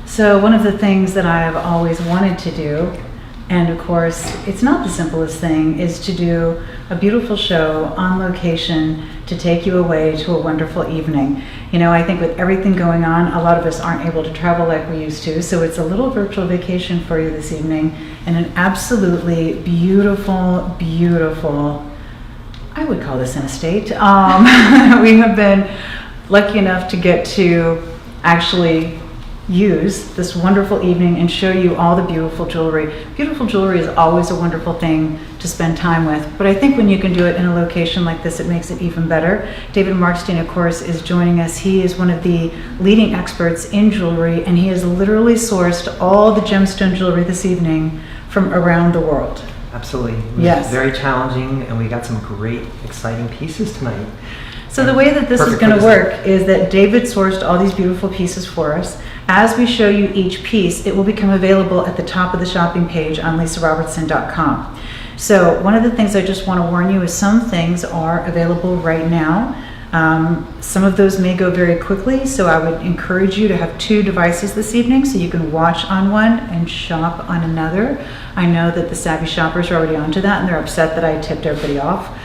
So one of the things that I've always wanted to do, and of course it's not the simplest thing, is to do a beautiful show on location to take you away to a wonderful evening. You know, I think with everything going on, a lot of us aren't able to travel like we used to, so it's a little virtual vacation for you this evening in an absolutely beautiful, beautiful, I would call this an estate. We have been lucky enough to get to actually use this wonderful evening and show you all the beautiful jewelry. Beautiful jewelry is always a wonderful thing to spend time with, but I think when you can do it in a location like this, it makes it even better. David Markstein, of course, is joining us. He is one of the leading experts in jewelry, and he has literally sourced all the gemstone jewelry this evening from around the world. Absolutely. It was yes. Very challenging, and we got some great, exciting pieces tonight. So the way that this is going to work is that David sourced all these beautiful pieces for us. As we show you each piece, it will become available at the top of the shopping page on lisarobertson.com. So one of the things I just want to warn you is some things are available right now. Some of those may go very quickly, so I would encourage you to have 2 devices this evening so you can watch on one and shop on another. I know that the savvy shoppers are already onto that and they're upset that I tipped everybody off,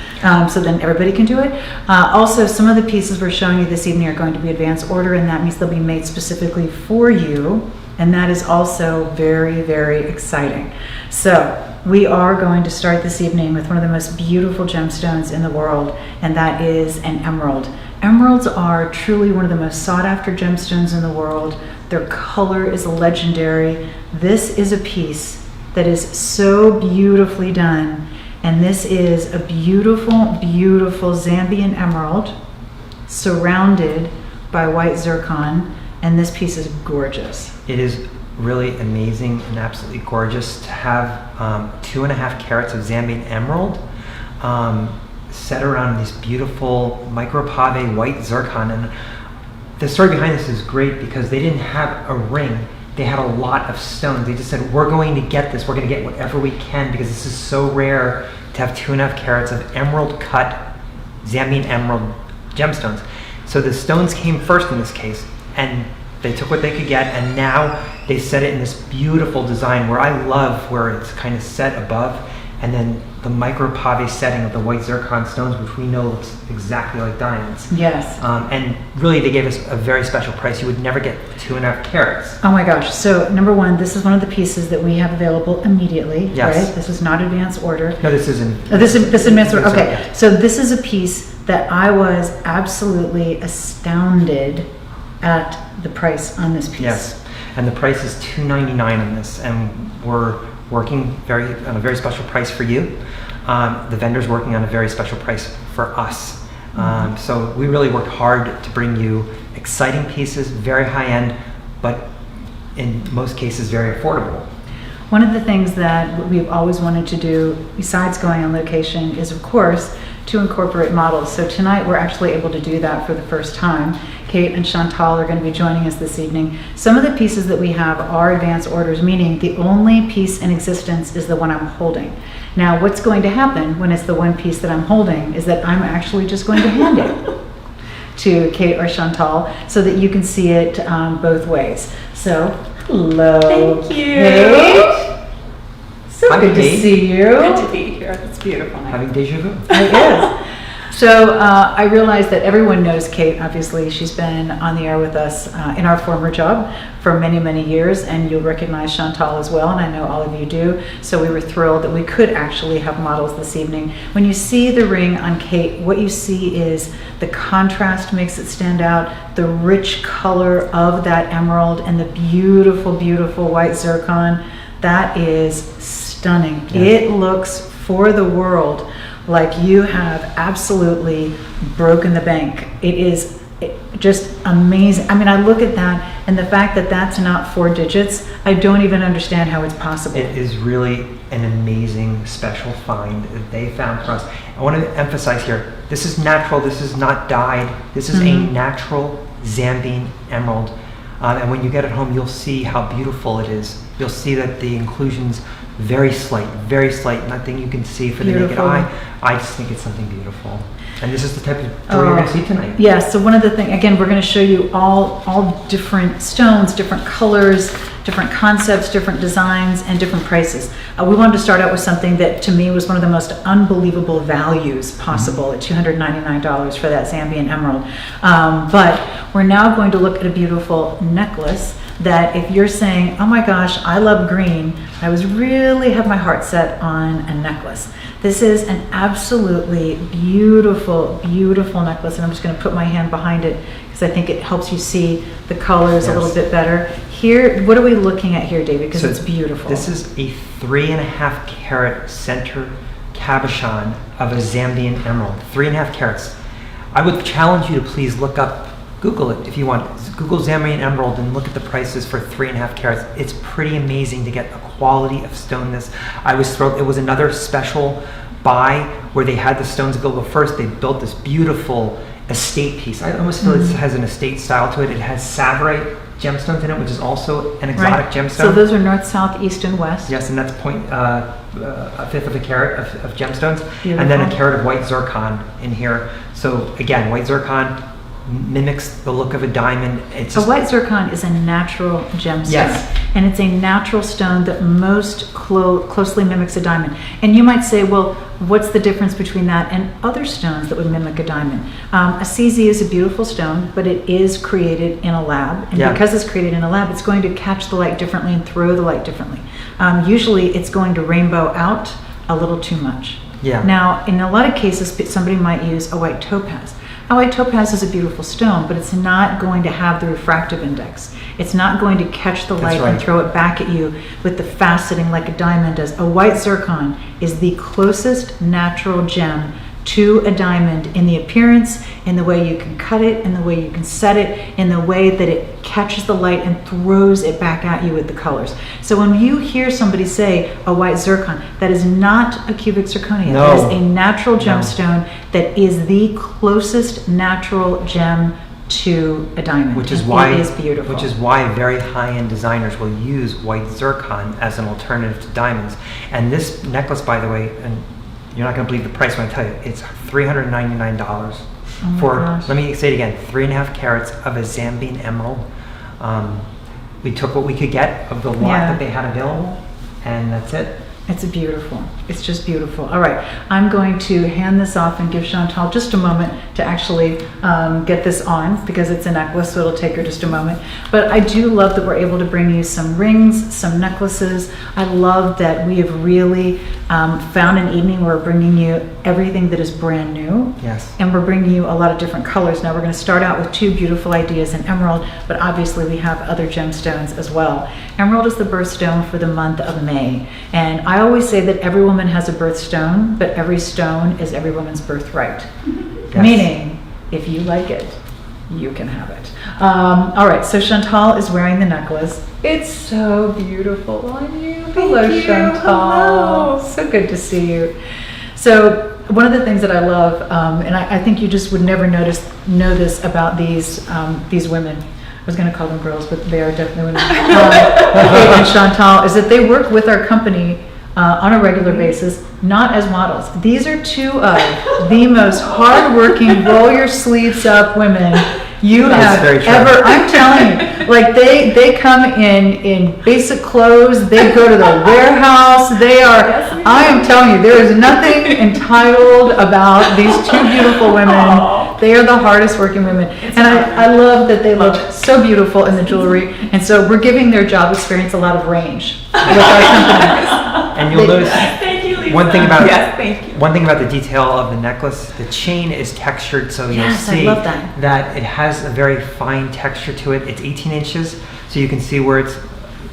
so then everybody can do it. Also, some of the pieces we're showing you this evening are going to be advanced order, and that means they'll be made specifically for you, and that is also very, very exciting. So we are going to start this evening with one of the most beautiful gemstones in the world, and that is an emerald. Emeralds are truly one of the most sought after gemstones in the world. Their color is legendary. This is a piece that is so beautifully done, and this is a beautiful, beautiful Zambian emerald surrounded by white zircon, and this piece is gorgeous. It is really amazing and absolutely gorgeous to have 2.5 carats of Zambian emerald set around this beautiful micropave white zircon. And the story behind this is great because they didn't have a ring, they had a lot of stones. They just said, we're going to get this, we're going to get whatever we can because this is so rare to have 2.5 carats of emerald cut Zambian emerald gemstones. So the stones came first in this case, and they took what they could get, and now they set it in this beautiful design where I love where it's kind of set above, and then the micropave setting of the white zircon stones, which we know looks exactly like diamonds. Yes. And really, they gave us a very special price. You would never get 2.5 carats. Oh my gosh. So number one, this is one of the pieces that we have available immediately, yes. Right? This is not advance order. No, this isn't. Oh, this is advance order. Okay. Yeah. So this is a piece that I was absolutely astounded at the price on this piece. Yes. And the price is $299 on this, and we're working on a very special price for you. The vendor's working on a very special price for us. So we really worked hard to bring you exciting pieces, very high end, but in most cases very affordable. One of the things that we've always wanted to do, besides going on location, is of course to incorporate models. So tonight we're actually able to do that for the first time. Kate and Chantal are going to be joining us this evening. Some of the pieces that we have are advance orders, meaning the only piece in existence is the one I'm holding. Now what's going to happen when it's the one piece that I'm holding is that I'm actually just going to hand it to Kate or Chantal so that you can see it both ways. So, hello. Thank you. Kate. So Hi, good Kate. to see you. Good to be here. It's beautiful. Having deja vu. It is. So I realize that everyone knows Kate. Obviously, she's been on the air with us in our former job for many, many years, and you'll recognize Chantal as well, and I know all of you do. So we were thrilled that we could actually have models this evening. When you see the ring on Kate, what you see is the contrast makes it stand out, the rich color of that emerald, and the beautiful, beautiful white zircon. That is stunning. Yeah. It looks for the world like you have absolutely broken the bank. It is just amazing. I mean, I look at that, and the fact that that's not 4 digits, I don't even understand how it's possible. It is really an amazing special find that they found for us. I want to emphasize here, this is natural, this is not dyed, this is a natural Zambian emerald. And when you get it home, you'll see how beautiful it is. You'll see that the inclusions very slight, nothing you can see for the naked Beautiful. eye. I just think it's something beautiful. And this is the type of jewelry you're going to see tonight. Yeah, so one of the things, again, we're going to show you all different stones, different colors, different concepts, different designs, and different prices. We wanted to start out with something that to me was one of the most unbelievable values possible at $299 for that Zambian Emerald. But we're now going to look at a beautiful necklace that if you're saying, oh my gosh, I love green, I was really have my heart set on a necklace. This is an absolutely beautiful, beautiful necklace, and I'm just going to put my hand behind it because I think it helps you see the colors a little bit better. Here, what are we looking at here, David? Because it's beautiful. This is a 3.5 carat center cabochon of a Zambian emerald. 3.5 carats. I would challenge you to please look up, Google it if you want. Google Zambian Emerald and look at the prices for 3.5 carats. It's pretty amazing to get a quality of stone this. I was thrilled. It was another special buy where they had the stones go first. They built this beautiful estate piece. I almost feel it has an estate style to it. It has Fluorite gemstones in it, which is also an exotic gemstone. So those are north, south, east, and west. Yes, and that's a fifth of a carat of gemstones. Beautiful. And then a carat of white zircon in here. So again, white zircon mimics the look of a diamond. It's A white zircon is a natural gemstone. Yes. And it's a natural stone that most closely mimics a diamond. And you might say, well, what's the difference between that and other stones that would mimic a diamond? A CZ is a beautiful stone, but it is created in a lab. And because it's created in a lab, it's going to catch the light differently and throw the light differently. Usually it's going to rainbow out a little too much. Yeah. Now, in a lot of cases, somebody might use a white topaz. A white topaz is a beautiful stone, but it's not going to have the refractive index. It's not going to catch the light and throw it back at you with the faceting like a diamond does. A white zircon is the closest natural gem to a diamond in the appearance, in the way you can cut it, in the way you can set it, in the way that it catches the light and throws it back at you with the colors. So when you hear somebody say a white zircon, that is not a cubic zirconia. No. That is a natural gemstone that is the closest natural gem to a diamond. Which is And why it is beautiful. Which is why very high-end designers will use white zircon as an alternative to diamonds. And this necklace, by the way, and you're not going to believe the price when I tell you, it's $399 for, let me say it again, 3.5 carats of a Zambian emerald. We took what we could get of the lot that they had available, and that's it. It's beautiful. It's just beautiful. All right, I'm going to hand this off and give Chantal just a moment to actually get this on because it's a necklace, so it'll take her just a moment. But I do love that we're able to bring you some rings, some necklaces. I love that we have really found an evening where we're bringing you everything that is brand new. Yes. And we're bringing you a lot of different colors. Now we're going to start out with two beautiful ideas in emerald, but obviously we have other gemstones as well. Emerald is the birthstone for the month of May. And I always say that every woman has a birthstone, but every stone is every woman's birthright. Yes. Meaning, if you like it, you can have it. All right, so Chantal is wearing the necklace. It's so beautiful on you. Hello, Chantal. Hello. So good to see you. So one of the things that I love, and I think you just would never know this about these women. I was going to call them girls, but they are definitely women. Kate and Chantal, is that they work with our company on a regular basis, not as models. These are two of the most hardworking, roll your sleeves up women you have ever. I'm telling you, like they come in basic clothes. They go to the warehouse. They are. I am telling you, there is nothing entitled about these two beautiful women. They are the hardest working women, and I love that they look so beautiful in the jewelry. And so we're giving their job experience a lot of range with our company. And you'll notice Thank you, Lisa. one thing about thank you. one thing about the detail of the necklace. The chain is textured, so you'll see I love that. it has a very fine texture to it. It's 18 inches, so you can see where it's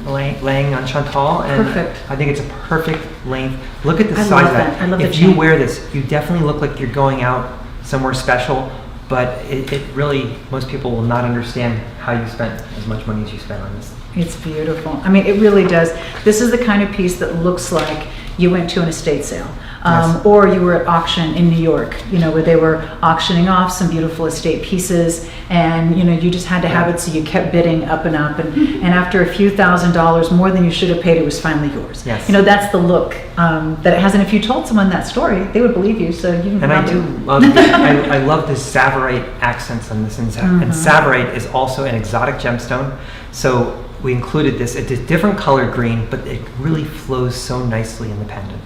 laying on Chantal, and Perfect. I think it's a perfect length. Look at the I size love of that. I love the If you chain. wear this, you definitely look like you're going out somewhere special, but it really, most people will not understand how you spent as much money as you spent on this. It's beautiful. I mean, it really does. This is the kind of piece that looks like you went to an estate sale. Yes. Or you were at auction in New York, where they were auctioning off some beautiful estate pieces, and you just had to have it, so you kept bidding up and up, and after a few $1,000s more than you should have paid, it was finally yours. Yes. That's the look that it has, and if you told someone that story, they would believe you. So you. And I do love I love the Tsavorite accents on this, and Tsavorite is also an exotic gemstone, so we included this. It's a different color green, but it really flows so nicely in the pendant.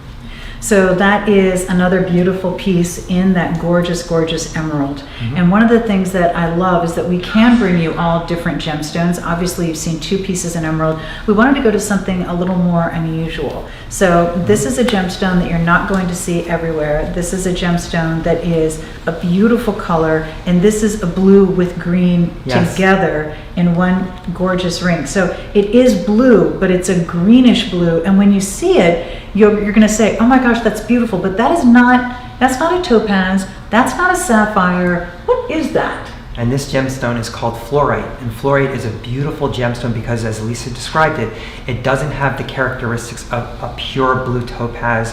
So that is another beautiful piece in that gorgeous, gorgeous emerald. And one of the things that I love is that we can bring you all different gemstones. Obviously, you've seen 2 pieces in emerald. We wanted to go to something a little more unusual. So this is a gemstone that you're not going to see everywhere. This is a gemstone that is a beautiful color, and this is a blue with green together in one gorgeous ring. So it is blue, but it's a greenish blue, and when you see it, you're going to say, oh my gosh, that's beautiful, but that's not a topaz, that's not a sapphire. What is that? And this gemstone is called fluorite, and fluorite is a beautiful gemstone because, as Lisa described it, it doesn't have the characteristics of a pure blue topaz.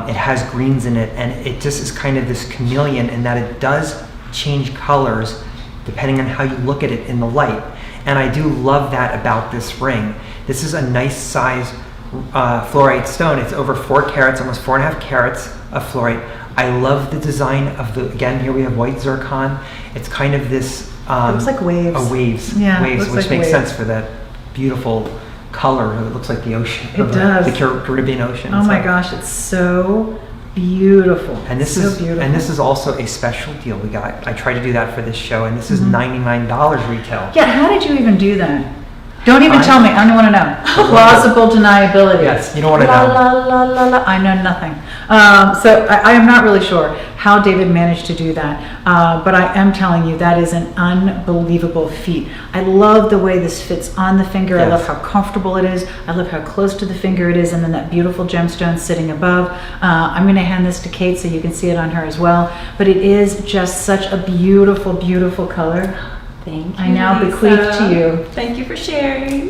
It has greens in it, and it just is kind of this chameleon in that it does change colors depending on how you look at it in the light. And I do love that about this ring. This is a nice size fluorite stone. It's over 4 carats, almost 4.5 carats of fluorite. I love the design of again, here we have white zircon. It's kind of this It looks like waves. Waves, Yeah, waves, looks which like makes waves. sense for that beautiful color. It looks like the ocean. It does. The Caribbean Ocean. Oh my gosh, it's so beautiful. And this so is beautiful. and this is also a special deal we got. I tried to do that for this show, and this is $99 retail. Yeah, how did you even do that? Don't even tell me. I don't want to know. Plausible deniability. Yes, you don't want to La, know. la, la, la, la. I know nothing. So I am not really sure how David managed to do that. But I am telling you, that is an unbelievable feat. I love the way this fits on the finger. Yes. I love how comfortable it is. I love how close to the finger it is. And then that beautiful gemstone sitting above. I'm going to hand this to Kate so you can see it on her as well. But it is just such a beautiful, beautiful color. Thank you. I now Lisa. bequeath to you. Thank you for sharing.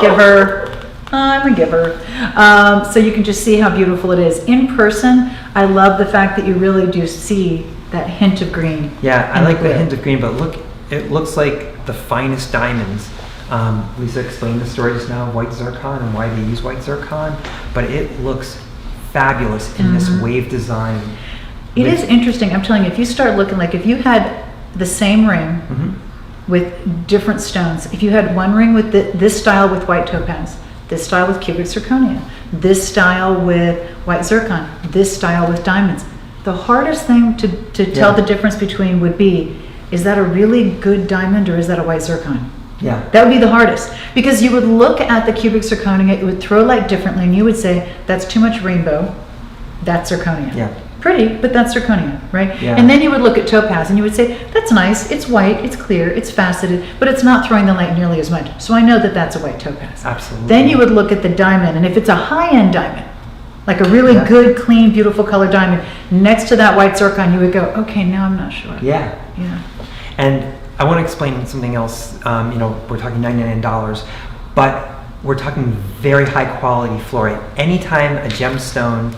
Giver. I'm a giver. So you can just see how beautiful it is. In person, I love the fact that you really do see that hint of green. Yeah, I in like the blue. hint of green, but look, it looks like the finest diamonds. Lisa explained the story just now of white zircon and why they use white zircon, but it looks fabulous in this wave design. It is interesting. I'm telling you, if you start looking, like if you had the same ring with different stones, if you had one ring with this style with white topaz, this style with cubic zirconia, this style with white zircon, this style with diamonds, the hardest thing to tell the difference between would be, is that a really good diamond or is that a white zircon? Yeah. That would be the hardest, because you would look at the cubic zirconia, it would throw light differently, and you would say, that's too much rainbow, that's zirconia. Yeah. Pretty, but that's zirconia, right? Yeah. And then you would look at topaz and you would say, that's nice, it's white, it's clear, it's faceted, but it's not throwing the light nearly as much. So I know that that's a white topaz. Absolutely. Then you would look at the diamond, and if it's a high-end diamond, like a really good, clean, beautiful color diamond, next to that white zircon, you would go, okay, now I'm not sure. Yeah. Yeah. And I want to explain something else. We're talking $99, but we're talking very high quality fluorite. Anytime a gemstone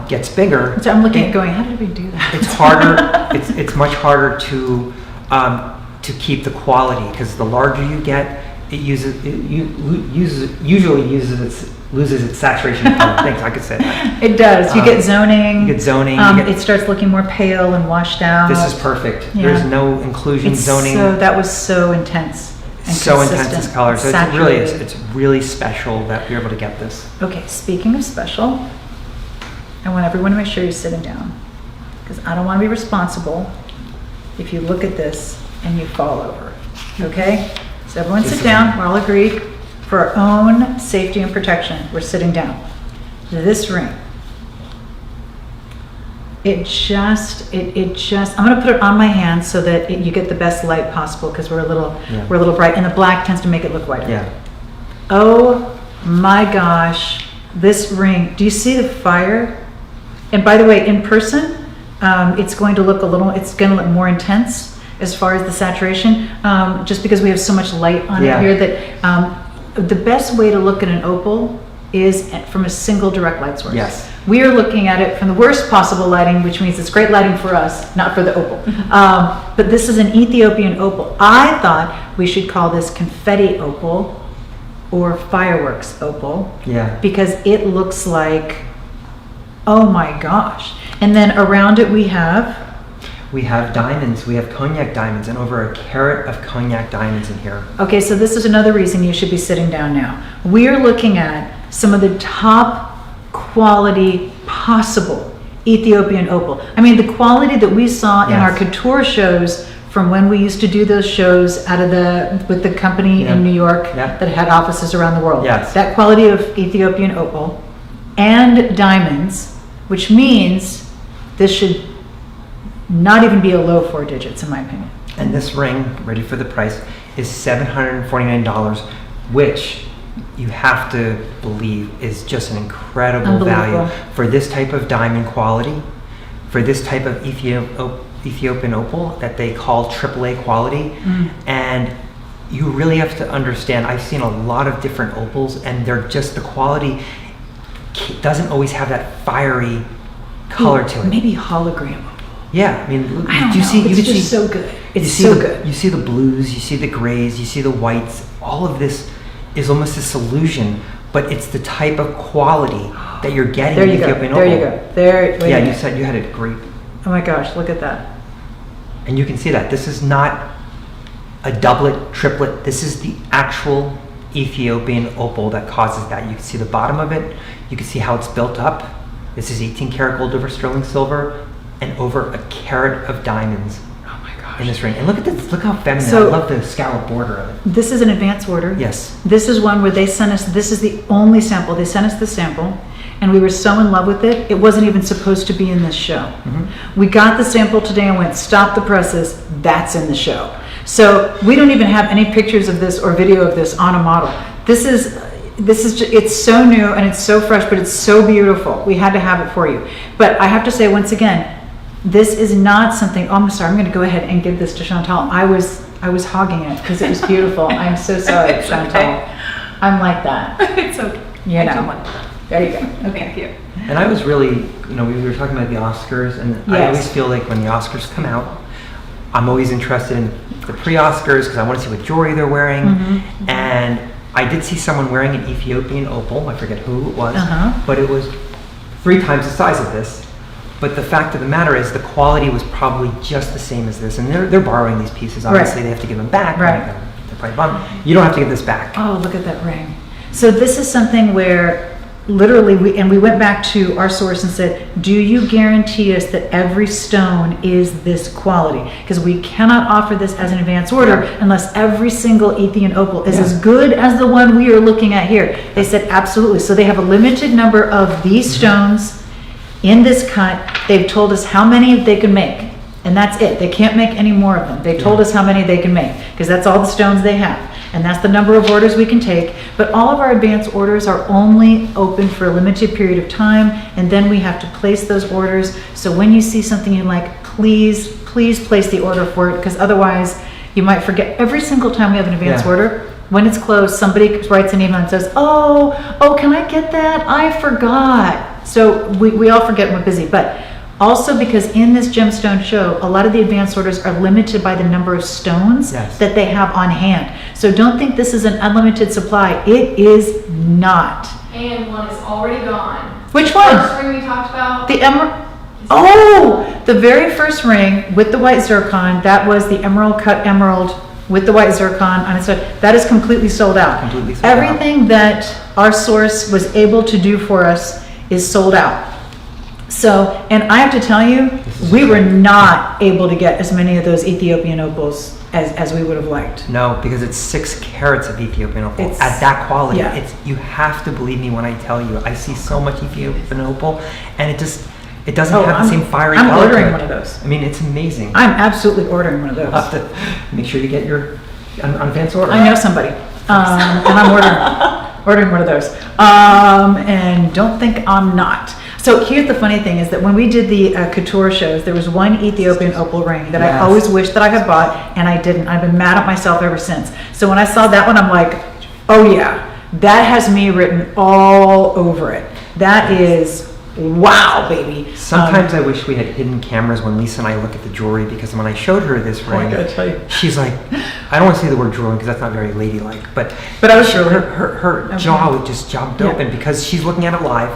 gets bigger, So I'm looking at going, how did we do that? it's harder. it's much harder to keep the quality, because the larger you get, it usually loses its saturation color. Thanks, I could say that. It does. You get zoning. You get zoning. It starts looking more pale and washed out. This is perfect. Yeah. There's no inclusion zoning. So that was so intense. And so intense consistent, this color. So saturated. it's really special that we're able to get this. Okay, speaking of special, I want everyone to make sure you're sitting down, because I don't want to be responsible if you look at this and you fall over. Okay? So everyone sit down. We're all agreed. For our own safety and protection, we're sitting down. This ring, it just, I'm going to put it on my hand so that you get the best light possible, because we're a little bright, and the black tends to make it look whiter. Yeah. Oh my gosh, this ring, do you see the fire? And by the way, in person, it's going to look more intense as far as the saturation, just because we have so much light on it here that the best way to look at an opal is from a single direct light source. Yes. We are looking at it from the worst possible lighting, which means it's great lighting for us, not for the opal. But this is an Ethiopian opal. I thought we should call this confetti opal or fireworks opal. Yeah. Because it looks like, oh my gosh. And then around it we have diamonds. We have cognac diamonds and over a carat of cognac diamonds in here. Okay, so this is another reason you should be sitting down now. We are looking at some of the top quality possible Ethiopian opal. I mean, the quality that we saw in our couture shows from when we used to do those shows with the company in New York that had offices around the world. Yes. That quality of Ethiopian opal and diamonds, which means this should not even be a low 4 digits in my opinion. And this ring, ready for the price, is $749, which you have to believe is just an incredible value for this type of diamond quality, for this type of Ethiopian opal that they call AAA quality. And you really have to understand, I've seen a lot of different opals and they're just, the quality doesn't always have that fiery color to it. Maybe hologram. Yeah, I mean, I don't know. It's just so good. It's so good. You see the blues, you see the grays, you see the whites. All of this is almost this illusion, but it's the type of quality that you're getting in Ethiopian opal. There you go. Yeah, you said you had it great. Oh my gosh, look at that. And you can see that. This is not a doublet, triplet. This is the actual Ethiopian opal that causes that. You can see the bottom of it. You can see how it's built up. This is 18 karat gold over sterling silver and over a carat of diamonds. Oh my gosh. In this ring. And look at this, look how feminine. So, I love the scallop border of it. This is an advance order. Yes. This is one where they sent us, this is the only sample. They sent us the sample and we were so in love with it, it wasn't even supposed to be in this show. We got the sample today and went, stop the presses, that's in the show. So we don't even have any pictures of this or video of this on a model. This is it's so new and it's so fresh, but it's so beautiful. We had to have it for you. But I have to say once again, this is not something, oh, I'm sorry, I'm going to go ahead and give this to Chantal. I was hogging it because it was beautiful. I'm so sorry, Chantal. Okay. I'm like that. It's okay. You know. There you go. Okay. Thank you. And I was really, we were talking about the Oscars, and I always feel like when the Oscars come out, I'm always interested in the pre-Oscars because I want to see what jewelry they're wearing. And I did see someone wearing an Ethiopian opal. I forget who it was, but it was 3 times the size of this. But the fact of the matter is the quality was probably just the same as this. And they're borrowing these pieces. Obviously, they have to give them back. They're probably bummed. You don't have to give this back. Oh, look at that ring. So this is something where literally we went back to our source and said, do you guarantee us that every stone is this quality? Because we cannot offer this as an advance order unless every single Ethiopian opal is as good as the one we are looking at here. They said absolutely. So they have a limited number of these stones in this cut. They've told us how many they can make, and that's it. They can't make any more of them. They told us how many they can make because that's all the stones they have, and that's the number of orders we can take. But all of our advance orders are only open for a limited period of time, and then we have to place those orders. So when you see something you like, please place the order for it, because otherwise you might forget. Every single time we have an advance order, when it's closed, somebody writes an email and says, oh, can I get that? I forgot. So we all forget when we're busy. But also because in this gemstone show, a lot of the advance orders are limited by the number of stones that they have on hand. So don't think this is an unlimited supply. It is not. And one is already gone. Which one? The first ring we talked about. The emerald. Oh, the very first ring with the white zircon. That was the emerald cut emerald with the white zircon on it. So that is completely sold out. Completely sold out. Everything that our source was able to do for us is sold out. So, and I have to tell you, we were not able to get as many of those Ethiopian opals as we would have liked. No, because it's 6 carats of Ethiopian opal at that quality. You have to believe me when I tell you. I see so much Ethiopian opal, and it doesn't have the same fiery color. I'm ordering one of those. I mean, it's amazing. I'm absolutely ordering one of those. You'll have to make sure you get your on advance order. I know somebody, and I'm ordering one of those. And don't think I'm not. So here's the funny thing is that when we did the couture shows, there was one Ethiopian opal ring that I always wished that I had bought, and I didn't. I've been mad at myself ever since. So when I saw that one, I'm like, oh yeah, That has me written all over it. That is, wow, baby. Sometimes I wish we had hidden cameras when Lisa and I look at the jewelry, because when I showed her this ring, I gotta tell you. she's like, I don't want to say the word drooling because that's not very ladylike, but I was her jaw just jumped open because she's looking at it live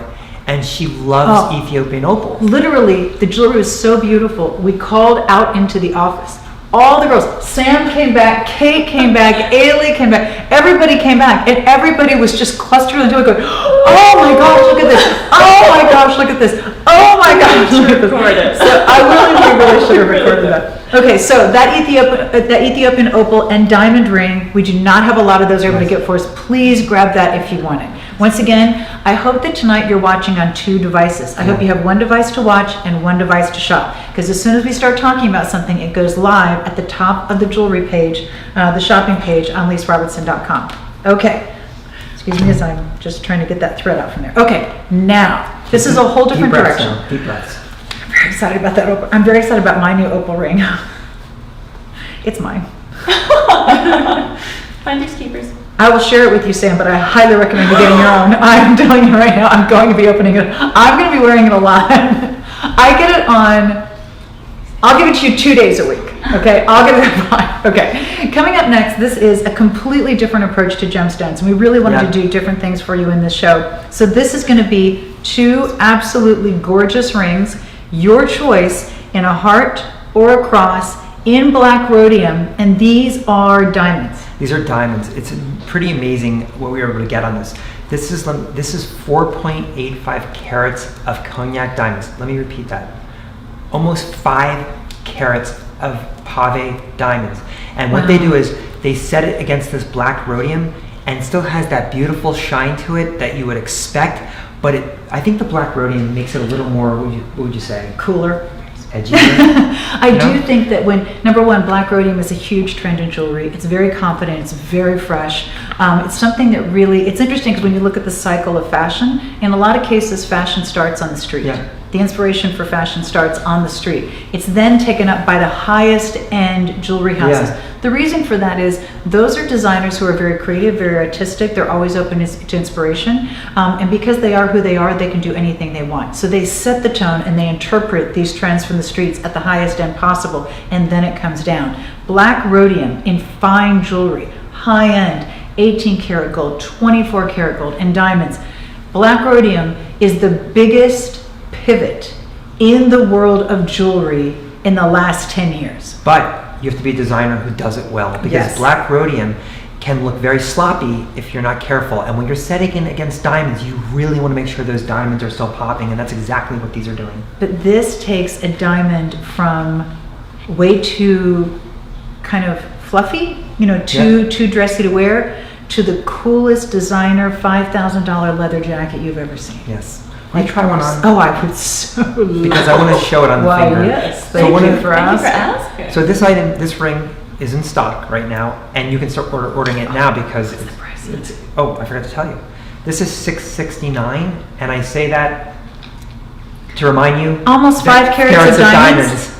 and she loves Ethiopian Opal. Literally, the jewelry was so beautiful. We called out into the office. All the girls, Sam came back, Kate came back, Ailey came back, everybody came back, and everybody was just clustered into it going, oh my gosh, look at this, oh my gosh, look at this, oh my gosh, look at this. So I really should have recorded that. Okay, so that Ethiopian Opal and diamond ring, we do not have a lot of those able to get for us. Please grab that if you want it. Once again, I hope that tonight you're watching on 2 devices. I hope you have 1 device to watch and 1 device to shop. Because as soon as we start talking about something, it goes live at the top of the jewelry page, the shopping page on lisarobertson.com. Okay. Excuse me as I'm just trying to get that thread out from there. Okay, now, this is a whole different direction. Deep breaths. I'm very excited about that opal. I'm very excited about my new opal ring. It's mine. Finders keepers. I will share it with you, Sam, but I highly recommend you getting your own. I'm telling you right now, I'm going to be opening it. I'm going to be wearing it a lot. I get it on, I'll give it to you 2 days a week. Okay, I'll get it at 5. Okay, coming up next, this is a completely different approach to gemstones. And we really wanted to do different things for you in this show. So this is going to be 2 absolutely gorgeous rings, your choice, in a heart or a cross, in black rhodium, and these are diamonds. These are diamonds. It's pretty amazing what we were able to get on this. This is 4.85 carats of cognac diamonds. Let me repeat that. Almost 5 carats of pave diamonds. And what they do is they set it against this black rhodium and still has that beautiful shine to it that you would expect. But I think the black rhodium makes it a little more, what would you say? Cooler. Edgy. I do think that number one, black rhodium is a huge trend in jewelry. It's very confident, it's very fresh. It's something that really, it's interesting because when you look at the cycle of fashion, in a lot of cases, fashion starts on the street. Yeah. The inspiration for fashion starts on the street. It's then taken up by the highest end jewelry houses. Yeah. The reason for that is those are designers who are very creative, very artistic. They're always open to inspiration. And because they are who they are, they can do anything they want. So they set the tone and they interpret these trends from the streets at the highest end possible. And then it comes down. Black rhodium in fine jewelry, high end, 18 karat gold, 24 karat gold, and diamonds. Black rhodium is the biggest pivot in the world of jewelry in the last 10 years. But you have to be a designer who does it well, because black rhodium can look very sloppy if you're not careful. And when you're setting in against diamonds, you really want to make sure those diamonds are still popping, and that's exactly what these are doing. But this takes a diamond from way too kind of fluffy, too dressy to wear, to the coolest designer $5,000 leather jacket you've ever seen. Yes. Can I try one on? Oh, I would so love. Because I want to show it on the finger. Yes, thank you for asking. So this ring is in stock right now, and you can start ordering it now because it's oh, I forgot to tell you. This is $669, and I say that to remind you. Almost 5 carats of diamonds.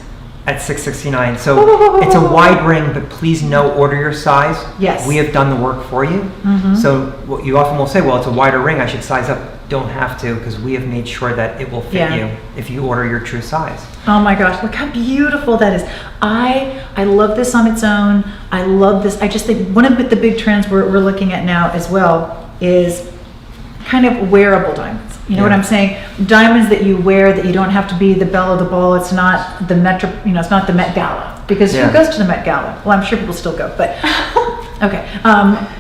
At $669. So it's a wide ring, but please order your size. Yes. We have done the work for you. Mm-hmm. So what you often will say, well, it's a wider ring, I should size up. Don't have to, because we have made sure that it will fit you if you order your true size. Oh my gosh, look how beautiful that is. I love this on its own. I love this. I just think one of the big trends we're looking at now as well is kind of wearable diamonds. You know what I'm saying? Diamonds that you wear, that you don't have to be the belle of the ball. It's not the it's not the Met Gala. Because who goes to the Met Gala? Well, I'm sure people still go, but okay.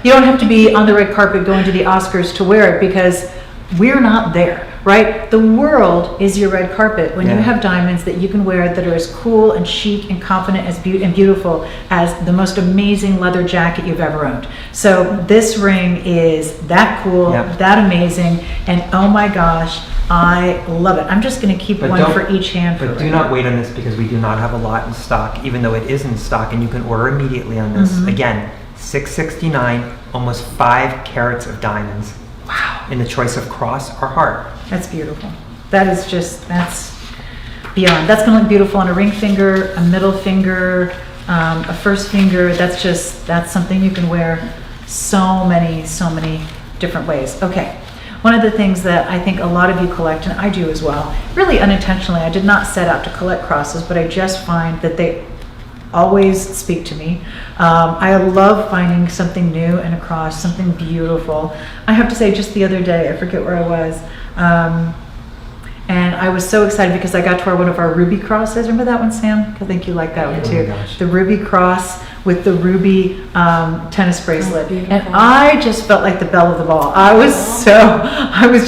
You don't have to be on the red carpet going to the Oscars to wear it, because we're not there, right? The world is your red carpet when you have diamonds that you can wear that are as cool and chic and confident and beautiful as the most amazing leather jacket you've ever owned. So this ring is that cool, that amazing, and oh my gosh, I love it. I'm just going to keep one for each hand. But do not wait on this, because we do not have a lot in stock, even though it is in stock, and you can order immediately on this. Mm-hmm. Again, $669, almost 5 carats of diamonds. Wow. In the choice of cross or heart. That's beautiful. That's beyond. That's going to look beautiful on a ring finger, a middle finger, a first finger. That's something you can wear so many different ways. Okay. One of the things that I think a lot of you collect, and I do as well, really unintentionally, I did not set out to collect crosses, but I just find that they always speak to me. I love finding something new and a cross, something beautiful. I have to say, just the other day, I forget where I was, and I was so excited because I got to wear one of our ruby crosses. Remember that one, Sam? I think you like that one too. The ruby cross with the ruby tennis bracelet. And I just felt like the belle of the ball. I was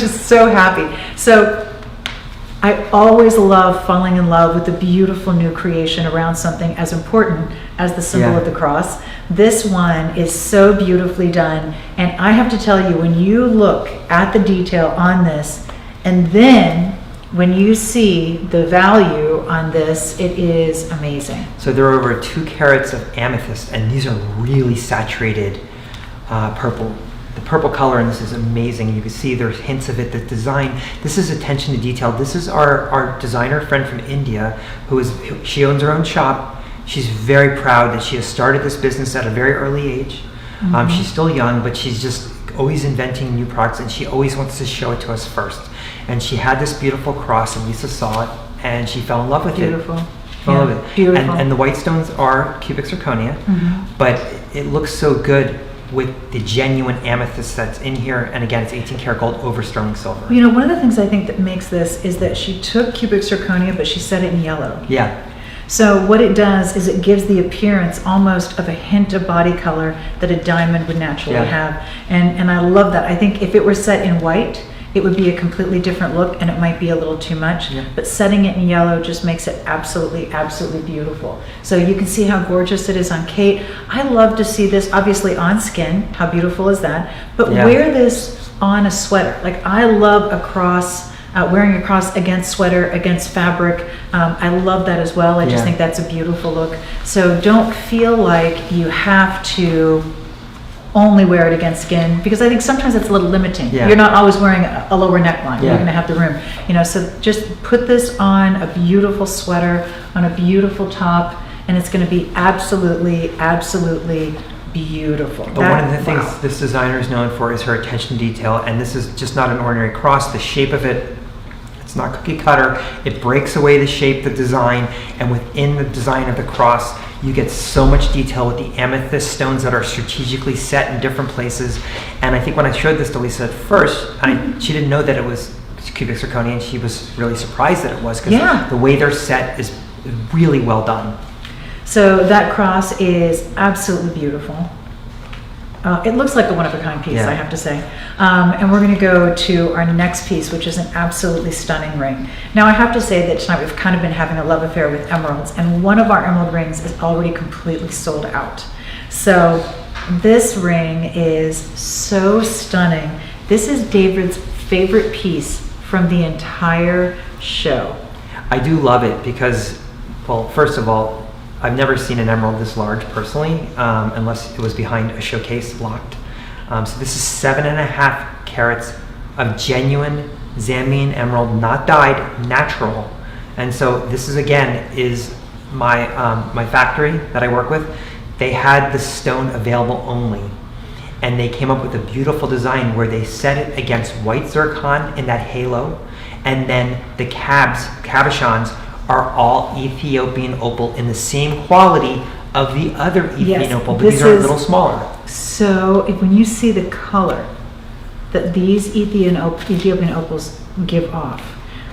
just so happy. So I always love falling in love with the beautiful new creation around something as important as the symbol of the cross. This one is so beautifully done. And I have to tell you, when you look at the detail on this, and then when you see the value on this, it is amazing. So there are over 2 carats of amethyst, and these are really saturated purple. The purple color in this is amazing. You can see there's hints of it. The design, this is attention to detail. This is our designer friend from India, she owns her own shop. She's very proud that she has started this business at a very early age. She's still young, but she's just always inventing new products, and she always wants to show it to us first. And she had this beautiful cross, and Lisa saw it, and she fell in love with it. Beautiful. Fell in love with it. Beautiful. And the white stones are cubic zirconia, but it looks so good with the genuine amethyst that's in here. And again, it's 18 karat gold over sterling silver. You know, one of the things I think that makes this is that she took cubic zirconia, but she set it in yellow. Yeah. So what it does is it gives the appearance almost of a hint of body color that a diamond would naturally have. And I love that. I think if it were set in white, it would be a completely different look, and it might be a little too much. But setting it in yellow just makes it absolutely, absolutely beautiful. So you can see how gorgeous it is on Kate. I love to see this obviously on skin. How beautiful is that? But wear this on a sweater. Like, I love a cross, wearing a cross against sweater, against fabric. I love that as well. I just think that's a beautiful look. So don't feel like you have to only wear it against skin, because I think sometimes it's a little limiting. You're not always wearing a lower neckline. You're going to have the room, you know. So just put this on a beautiful sweater, on a beautiful top, and it's going to be absolutely, absolutely beautiful. But one of the things this designer is known for is her attention to detail, and this is just not an ordinary cross. The shape of it, it's not cookie cutter. It breaks away the shape, the design, and within the design of the cross, you get so much detail with the amethyst stones that are strategically set in different places. And I think when I showed this to Lisa at first, she didn't know that it was cubic zirconia, and she was really surprised that it was, because the way they're set is really well done. So that cross is absolutely beautiful. It looks like a one-of-a-kind piece, I have to say. And we're going to go to our next piece, which is an absolutely stunning ring. Now, I have to say that tonight we've kind of been having a love affair with emeralds, and one of our emerald rings is already completely sold out. So this ring is so stunning. This is David's favorite piece from the entire show. I do love it because, well, first of all, I've never seen an emerald this large personally, unless it was behind a showcase locked. So this is 7.5 carats of genuine Zambian emerald, not dyed, natural. And so this is, again, is my my factory that I work with. They had the stone available only, and they came up with a beautiful design where they set it against white zircon in that halo, and then the cabochons are all Ethiopian opal in the same quality of the other Ethiopian opal, but these are a little smaller. So when you see the color that these Ethiopian opals give off,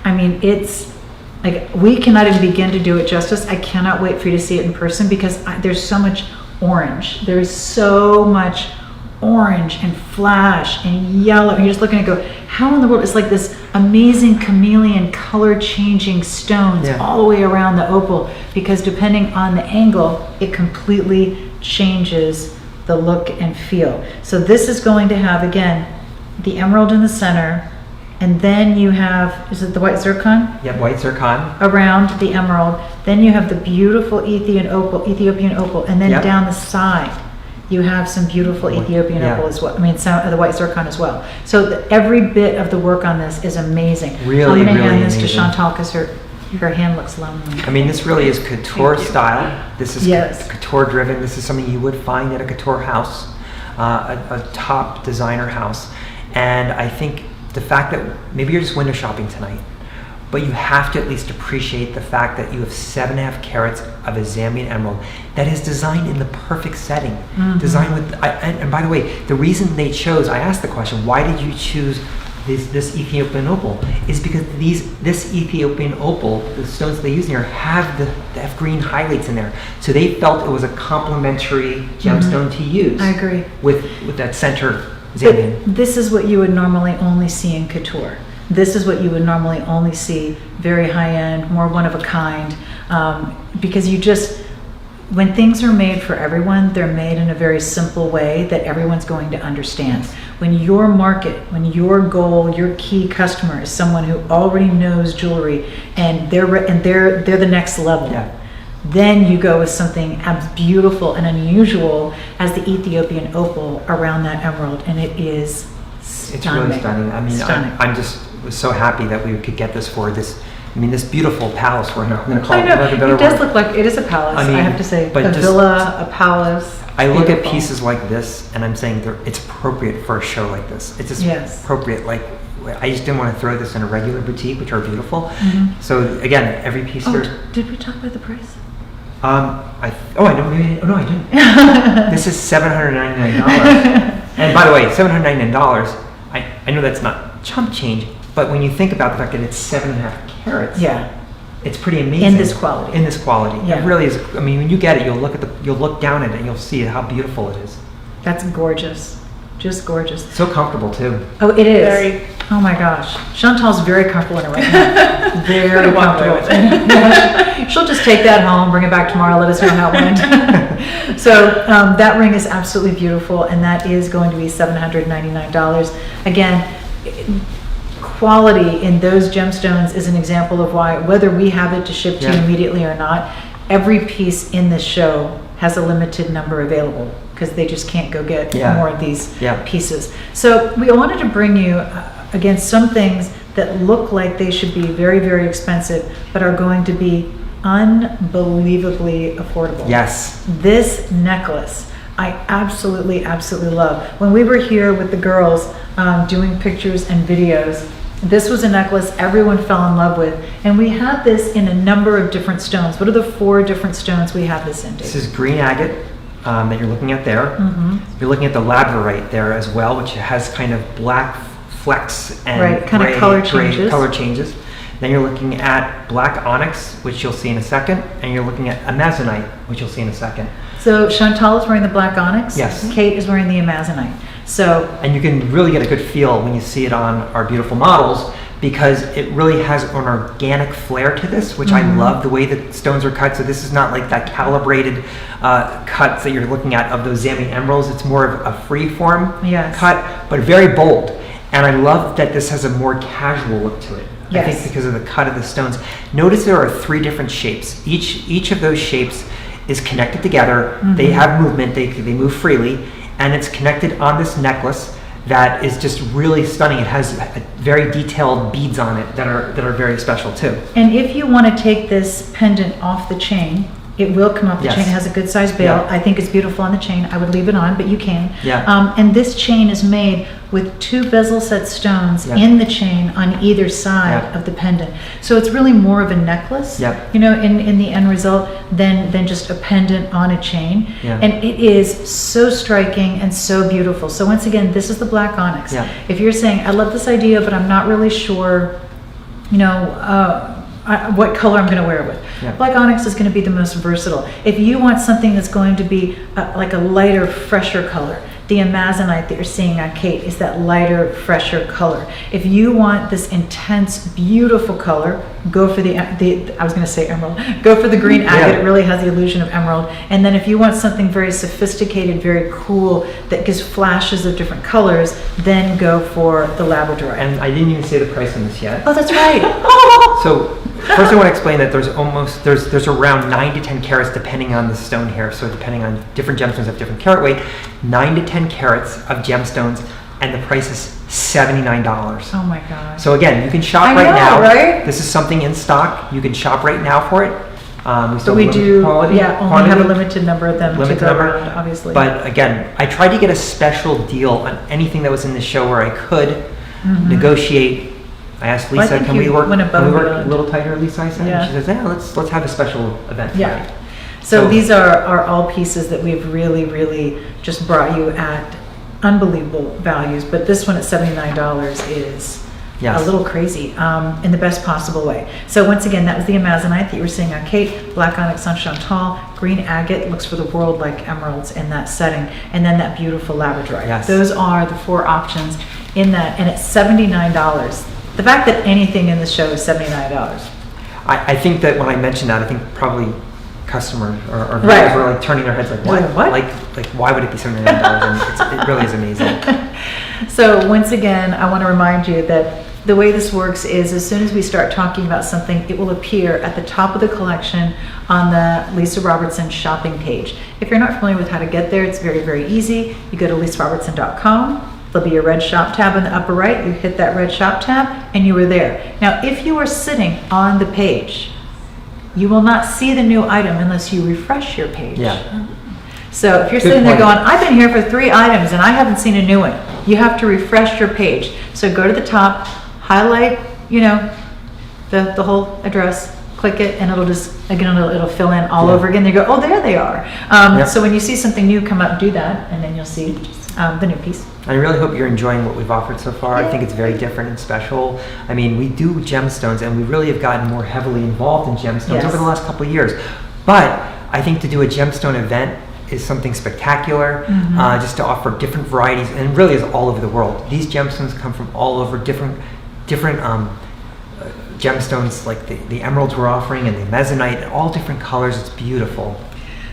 I mean, it's like, we cannot even begin to do it justice. I cannot wait for you to see it in person, because there's so much orange. There is so much orange and flash and yellow, and you're just looking and go, how in the world? It's like this amazing chameleon color changing stones all the way around the opal, because depending on the angle, it completely changes the look and feel. So this is going to have, again, the emerald in the center, and then you have, is it the white zircon? Yep, white zircon. Around the emerald. Then you have the beautiful Ethiopian opal, and then down the side, you have some beautiful Ethiopian opal as well. I mean, some of the white zircon as well. So every bit of the work on this is amazing. Really, I'm going to hand amazing. this to Chantal, because her hand looks lonely. I mean, this really is couture style. This is couture driven. This is something you would find at a couture house, a top designer house. And I think the fact that maybe you're just window shopping tonight, but you have to at least appreciate the fact that you have 7.5 carats of a Zambian emerald that is designed in the perfect setting. Designed with, and by the way, the reason they chose, I asked the question, why did you choose this Ethiopian opal? Is because this Ethiopian opal, the stones they use in here, have green highlights in there. So they felt it was a complementary gemstone to use. I agree. With that center But Zambian. this is what you would normally only see in couture. This is what you would normally only see very high end, more one of a kind, because when things are made for everyone, they're made in a very simple way that everyone's going to understand. When your market, when your goal, your key customer is someone who already knows jewelry and they're the next level. Yeah. Then you go with something as beautiful and unusual as the Ethiopian opal around that emerald, and it is It's stunning. really stunning. I mean, Stunning. I'm just was so happy that we could get this for this. I mean, this beautiful palace. We're going to call I it know, for a better it does word. look like it is a palace. I I, mean, have to say, but a just- villa, a palace. I look at beautiful. pieces like this, and I'm saying it's appropriate for a show like this. It's just Yes. appropriate. Like, I just didn't want to throw this in a regular boutique, which are beautiful. Mhm. So again, every piece Oh, here. did we talk about the price? I know. Maybe. Oh no, I didn't. This is $799. And by the way, $799. I know that's not chump change, but when you think about the fact that it's 7.5 carats, Yeah, it's pretty amazing. in this quality. In this quality, Yeah. it really is. I mean, when you get it, you'll look down at it and you'll see how beautiful it is. That's gorgeous. Just gorgeous. So comfortable too. Oh, it is. Very. Oh my gosh. Chantal's very comfortable in it right now. Very Gonna walk away comfortable. with Yeah. She'll just take that home, bring it back tomorrow, let us know how it went. So that ring is absolutely beautiful, and that is going to be $799. Again, quality in those gemstones is an example of why, whether we have it to ship to you Yeah. immediately or not, every piece in this show has a limited number available because they just can't go get Yeah. more of these Yeah. pieces. So we wanted to bring you, again, some things that look like they should be very, very expensive, but are going to be unbelievably affordable. Yes. This necklace, I absolutely, absolutely love. When we were here with the girls doing pictures and videos, this was a necklace everyone fell in love with. And we have this in a number of different stones. What are the 4 different stones we have this in, Dave? This is green agate that you're looking at there. Mhm. You're looking at the labradorite there as well, which has kind of black flecks and Right, kind of color changes. color changes. Then you're looking at black onyx, which you'll see in a second, and you're looking at amazonite, which you'll see in a second. So Chantal is wearing the black onyx. Yes. Kate is wearing the amazonite. So And you can really get a good feel when you see it on our beautiful models, because it really has an organic flair to this, which I love the way that stones are cut. So this is not like that calibrated cuts that you're looking at of those Zambian emeralds. It's more of a free form Yes. cut, but very bold. And I love that this has a more casual look to it. I Yes. think because of the cut of the stones. Notice there are 3 different shapes. Each of those shapes is connected together. They have movement. They move freely, and it's connected on this necklace that is just really stunning. It has very detailed beads on it that are very special too. And if you want to take this pendant off the chain, it will come off the Yes. chain. It has a good size bail. Yeah. I think it's beautiful on the chain. I would leave it on, but you can. Yeah. And this chain is made with 2 bezel set stones Yeah. in the chain on either side Yeah. of the pendant. So it's really more of a necklace, Yeah. you know, in the end result than just a pendant on a chain. Yeah. And it is so striking and so beautiful. So once again, this is the black onyx. Yeah. If you're saying, I love this idea, but I'm not really sure, you know, what color I'm going to wear it with. Yeah. Black onyx is going to be the most versatile. If you want something that's going to be like a lighter, fresher color, the amazonite that you're seeing on Kate is that lighter, fresher color. If you want this intense, beautiful color, go for the I was going to say emerald. Go for the green agate. Yeah. It really has the illusion of emerald. And then if you want something very sophisticated, very cool, that gives flashes of different colors, then go for the labradorite. And I didn't even say the price on this yet. Oh, that's right. So first I want to explain that there's around 9 to 10 carats depending on the stone here. So depending on different gemstones have different carat weight, 9 to 10 carats of gemstones, and the price is $79. Oh my gosh. So again, you can shop I right know, now. right? This is something in stock. You can shop right now for it. We still But we have do, quality, only have a quantity, limited number of them to limited go number. around, obviously. But again, I tried to get a special deal on anything that was in the show where I could negotiate. I asked Well, I Lisa, think can we you work went above a and beyond. little tighter, Lisa? I said. Yeah. And she says, yeah, let's have a special event. Yeah. tonight." So these are all pieces that we've really, really just brought you at unbelievable values. But this one at $79 is Yes. a little crazy in the best possible way. So once again, that was the Amazonite that you were seeing on Kate, black onyx on Chantal, green agate looks for the world like emeralds in that setting, and then that beautiful labradorite. Yes. Those are the 4 options in that, and it's $79. The fact that anything in the show is $79. I think that when I mentioned that, I think probably customers or Right. viewers were like turning their heads like, what? What? Like why would it be $79? And it really is amazing. So once again, I want to remind you that the way this works is as soon as we start talking about something, it will appear at the top of the collection on the Lisa Robertson shopping page. If you're not familiar with how to get there, it's very, very easy. You go to lisarobertson.com. There'll be a red shop tab in the upper right. You hit that red shop tab and you are there. Now, if you are sitting on the page, you will not see the new item unless you refresh your page. Yeah. So if you're Good sitting there point. going, I've been here for 3 items and I haven't seen a new one, you have to refresh your page. So go to the top, highlight, the whole address, click it, and it'll just, again, it'll fill in all Yeah. over again. You go, oh, there they are. Yep. So when you see something new come up, do that, and then you'll see the new piece. I really hope you're enjoying what we've offered so far. I think it's very different and special. I mean, we do gemstones, and we really have gotten more heavily involved in gemstones Yes. over the last couple of years. But I think to do a gemstone event is something spectacular, just to offer different varieties, and really is all over the world. These gemstones come from all over, different gemstones, like the emeralds we're offering and the amazonite, all different colors. It's beautiful.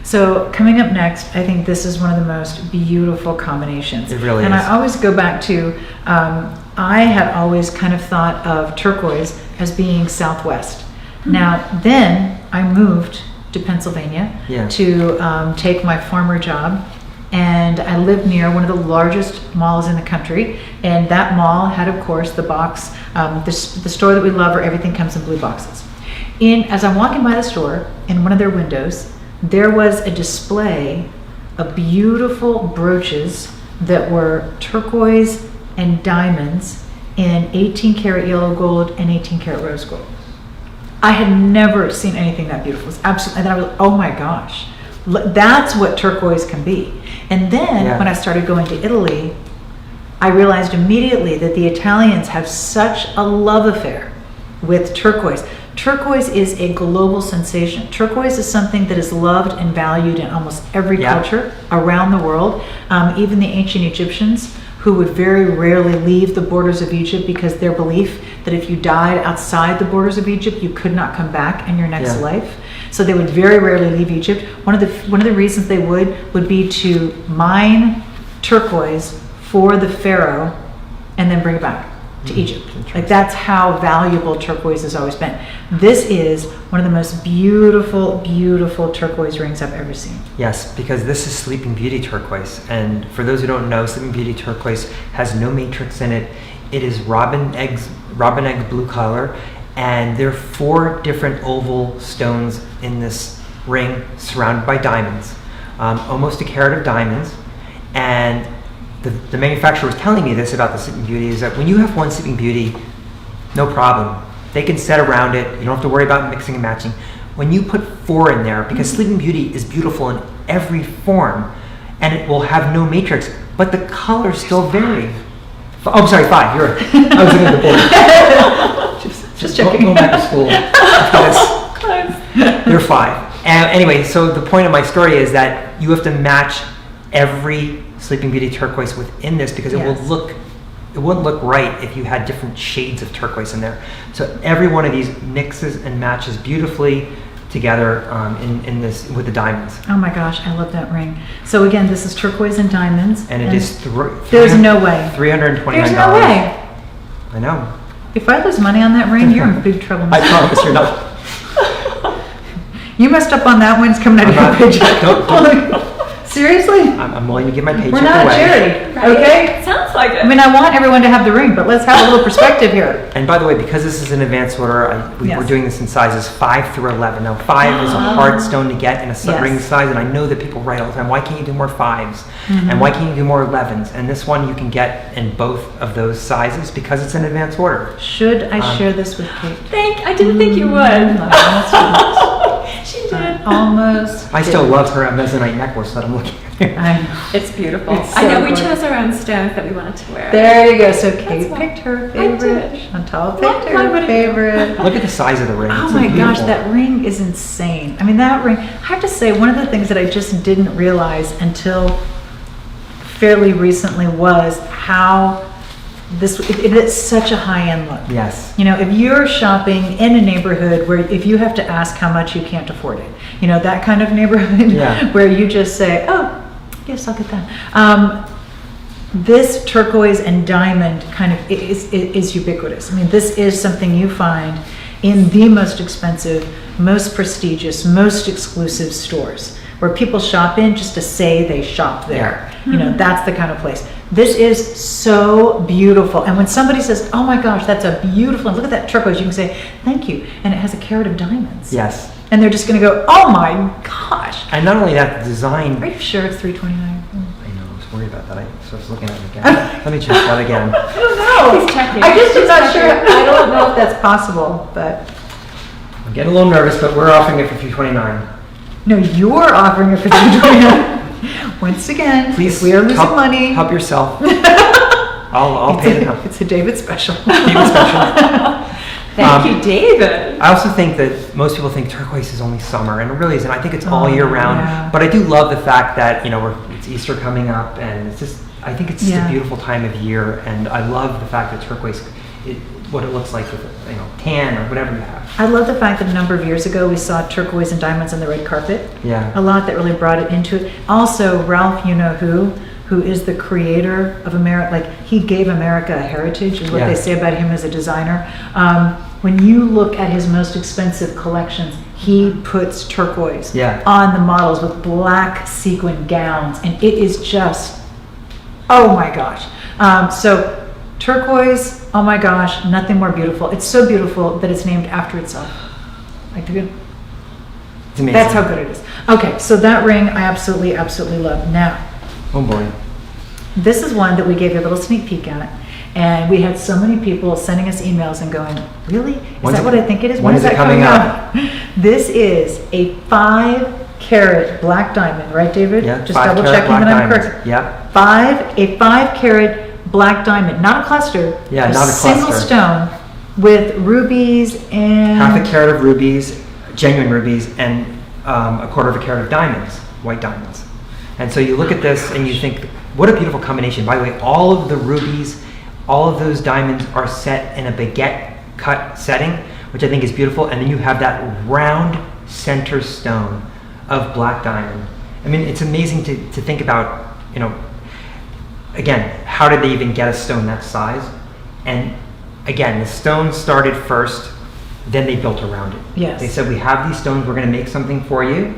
So coming up next, I think this is one of the most beautiful combinations. It really and is. I always go back to, I had always kind of thought of turquoise as being southwest. Now, then I moved to Pennsylvania Yeah. to take my farmer job. And I lived near one of the largest malls in the country. And that mall had, of course, the box, the store that we love where everything comes in blue boxes. As I'm walking by the store, in one of their windows, there was a display of beautiful brooches that were turquoise and diamonds in 18 karat yellow gold and 18 karat rose gold. I had never seen anything that beautiful. It was absolutely, and then I was like, oh my gosh, that's what turquoise can be. And then Yeah. when I started going to Italy, I realized immediately that the Italians have such a love affair with turquoise. Turquoise is a global sensation. Turquoise is something that is loved and valued in almost every Yeah. culture around the world. Even the ancient Egyptians, who would very rarely leave the borders of Egypt because their belief that if you died outside the borders of Egypt, you could not come back in your next Yeah. life. So they would very rarely leave Egypt. One of the reasons they would be to mine turquoise for the pharaoh and then bring it back to Egypt. Like that's how valuable turquoise has always been. This is one of the most beautiful, beautiful turquoise rings I've ever seen. Yes, because this is Sleeping Beauty turquoise. And for those who don't know, Sleeping Beauty turquoise has no matrix in it. It is robin egg blue color. And there are 4 different oval stones in this ring surrounded by diamonds, almost a carat of diamonds. And the manufacturer was telling me this about the Sleeping Beauty, is that when you have one Sleeping Beauty, no problem. They can set around it. You don't have to worry about mixing and matching. When you put 4 in there, because Sleeping Beauty is beautiful in every form, and it will have no matrix, but the colors still vary. Oh, I'm sorry, 5. You're right. I was looking at the board. Just checking. Going back to school. You're 5. And anyway, so the point of my story is that you have to match every Sleeping Beauty turquoise within this, because it Yes. wouldn't look right if you had different shades of turquoise in there. So every one of these mixes and matches beautifully together in this with the diamonds. Oh my gosh, I love that ring. So again, this is turquoise and diamonds. And it is there's no way. $329. There's no way. I know. If I lose money on that ring, you're in big trouble. I promise you're not. You messed up on that one. It's coming out of I'm your not- paycheck. don't- Seriously? I'm willing to give my paycheck We're not a away. charity, Right? okay? Sounds like it. I mean, I want everyone to have the ring, but let's have a little perspective here. And by the way, because this is an advanced order, we're Yes. doing this in sizes 5 through 11. Now, 5 is a hard stone to get in a Yes. ring size, and I know that people write all the time, why can't you do more 5s? Mm-hmm. And why can't you do more 11s? And this one you can get in both of those sizes because it's an advanced order. Should I share this with Kate? I didn't think you would. She did. Almost. I still love her Amazonite necklace that I'm looking at here. I know. It's beautiful. It's I so know we gorgeous. chose our own stones that we wanted to wear. There you go. So Kate why. picked her I favorite. did. Chantal Why- picked why her would I do? favorite. Look at the size of the ring. Oh It's my gosh, beautiful. that ring is insane. I mean, that ring, I have to say, one of the things that I just didn't realize until fairly recently was how it's such a high-end look. Yes. You know, if you're shopping in a neighborhood where if you have to ask how much, you can't afford it. You know, that kind of neighborhood Yeah. where you just say, oh, yes, I'll get that. This turquoise and diamond kind of is ubiquitous. I mean, this is something you find in the most expensive, most prestigious, most exclusive stores where people shop in just to say they shop there. You know, that's the kind of place. This is so beautiful. And when somebody says, oh my gosh, that's a beautiful, look at that turquoise, you can say, thank you. And it has a carat of diamonds. Yes. And they're just going to go, oh my gosh. And not only that, the design. Are you sure it's $329? I know, I was worried about that. So I was looking at it again. Let me check that again. I don't know. He's checking. I just am He's not sure. checking. I don't know if that's possible, but I'm getting a little nervous, but we're offering it for $329. no, you're offering it for $329. Once again, Please, if we are losing help, money. help yourself. I'll pay it now. It's a David special. David special. Thank you, David. I also think that most people think turquoise is only summer, and it really isn't. I think it's all Oh, year round. yeah. But I do love the fact that it's Easter coming up, and it's just I think it's just Yeah. a beautiful time of year, and I love the fact that turquoise, what it looks like with tan or whatever you have. I love the fact that a number of years ago we saw turquoise and diamonds on the red carpet. Yeah. A lot that really brought it into it. Also, Ralph, you know who is the creator of America, like he gave America a heritage, is what Yeah. they say about him as a designer. When you look at his most expensive collections, he puts turquoise Yeah. on the models with black sequin gowns, and it is just, oh my gosh. So turquoise, oh my gosh, nothing more beautiful. It's so beautiful that it's named after itself. Like, It's amazing. that's how good it is. Okay, so that ring I absolutely, absolutely love. Now, Oh boy. this is one that we gave you a little sneak peek at, and we had so many people sending us emails and going, really? Is When's that it- what I think it is? when is it that coming out? This is a 5-carat black diamond, right, David? Yeah. Just 5 double carat checking black that I'm diamonds. correct. Yeah. A 5-carat black diamond, not a cluster. Yeah, not a single cluster. stone with rubies and Half a carat of rubies, genuine rubies, and a quarter of a carat of diamonds, white diamonds. And so you look at this and you think, what a beautiful combination. By the way, all of the rubies, all of those diamonds are set in a baguette cut setting, which I think is beautiful. And then you have that round center stone of black diamond. I mean, it's amazing to think about, again, how did they even get a stone that size? And again, the stone started first, then they built around it. Yes. They said, we have these stones, we're going to make something for you,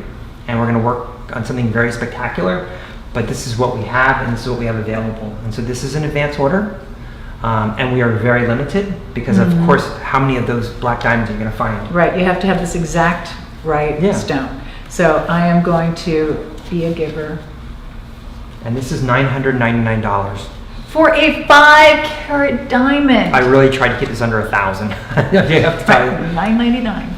and we're going to work on something very spectacular, but this is what we have, and this is what we have available. And so this is an advance order, and we are very limited because, of course, how many of those black diamonds are you going to find? Right, you have to have this exact right Yeah. stone. So I am going to be a giver. And this is $999. For a 5-carat diamond. I really tried to keep this under $1,000. You have to tell you. $9.99.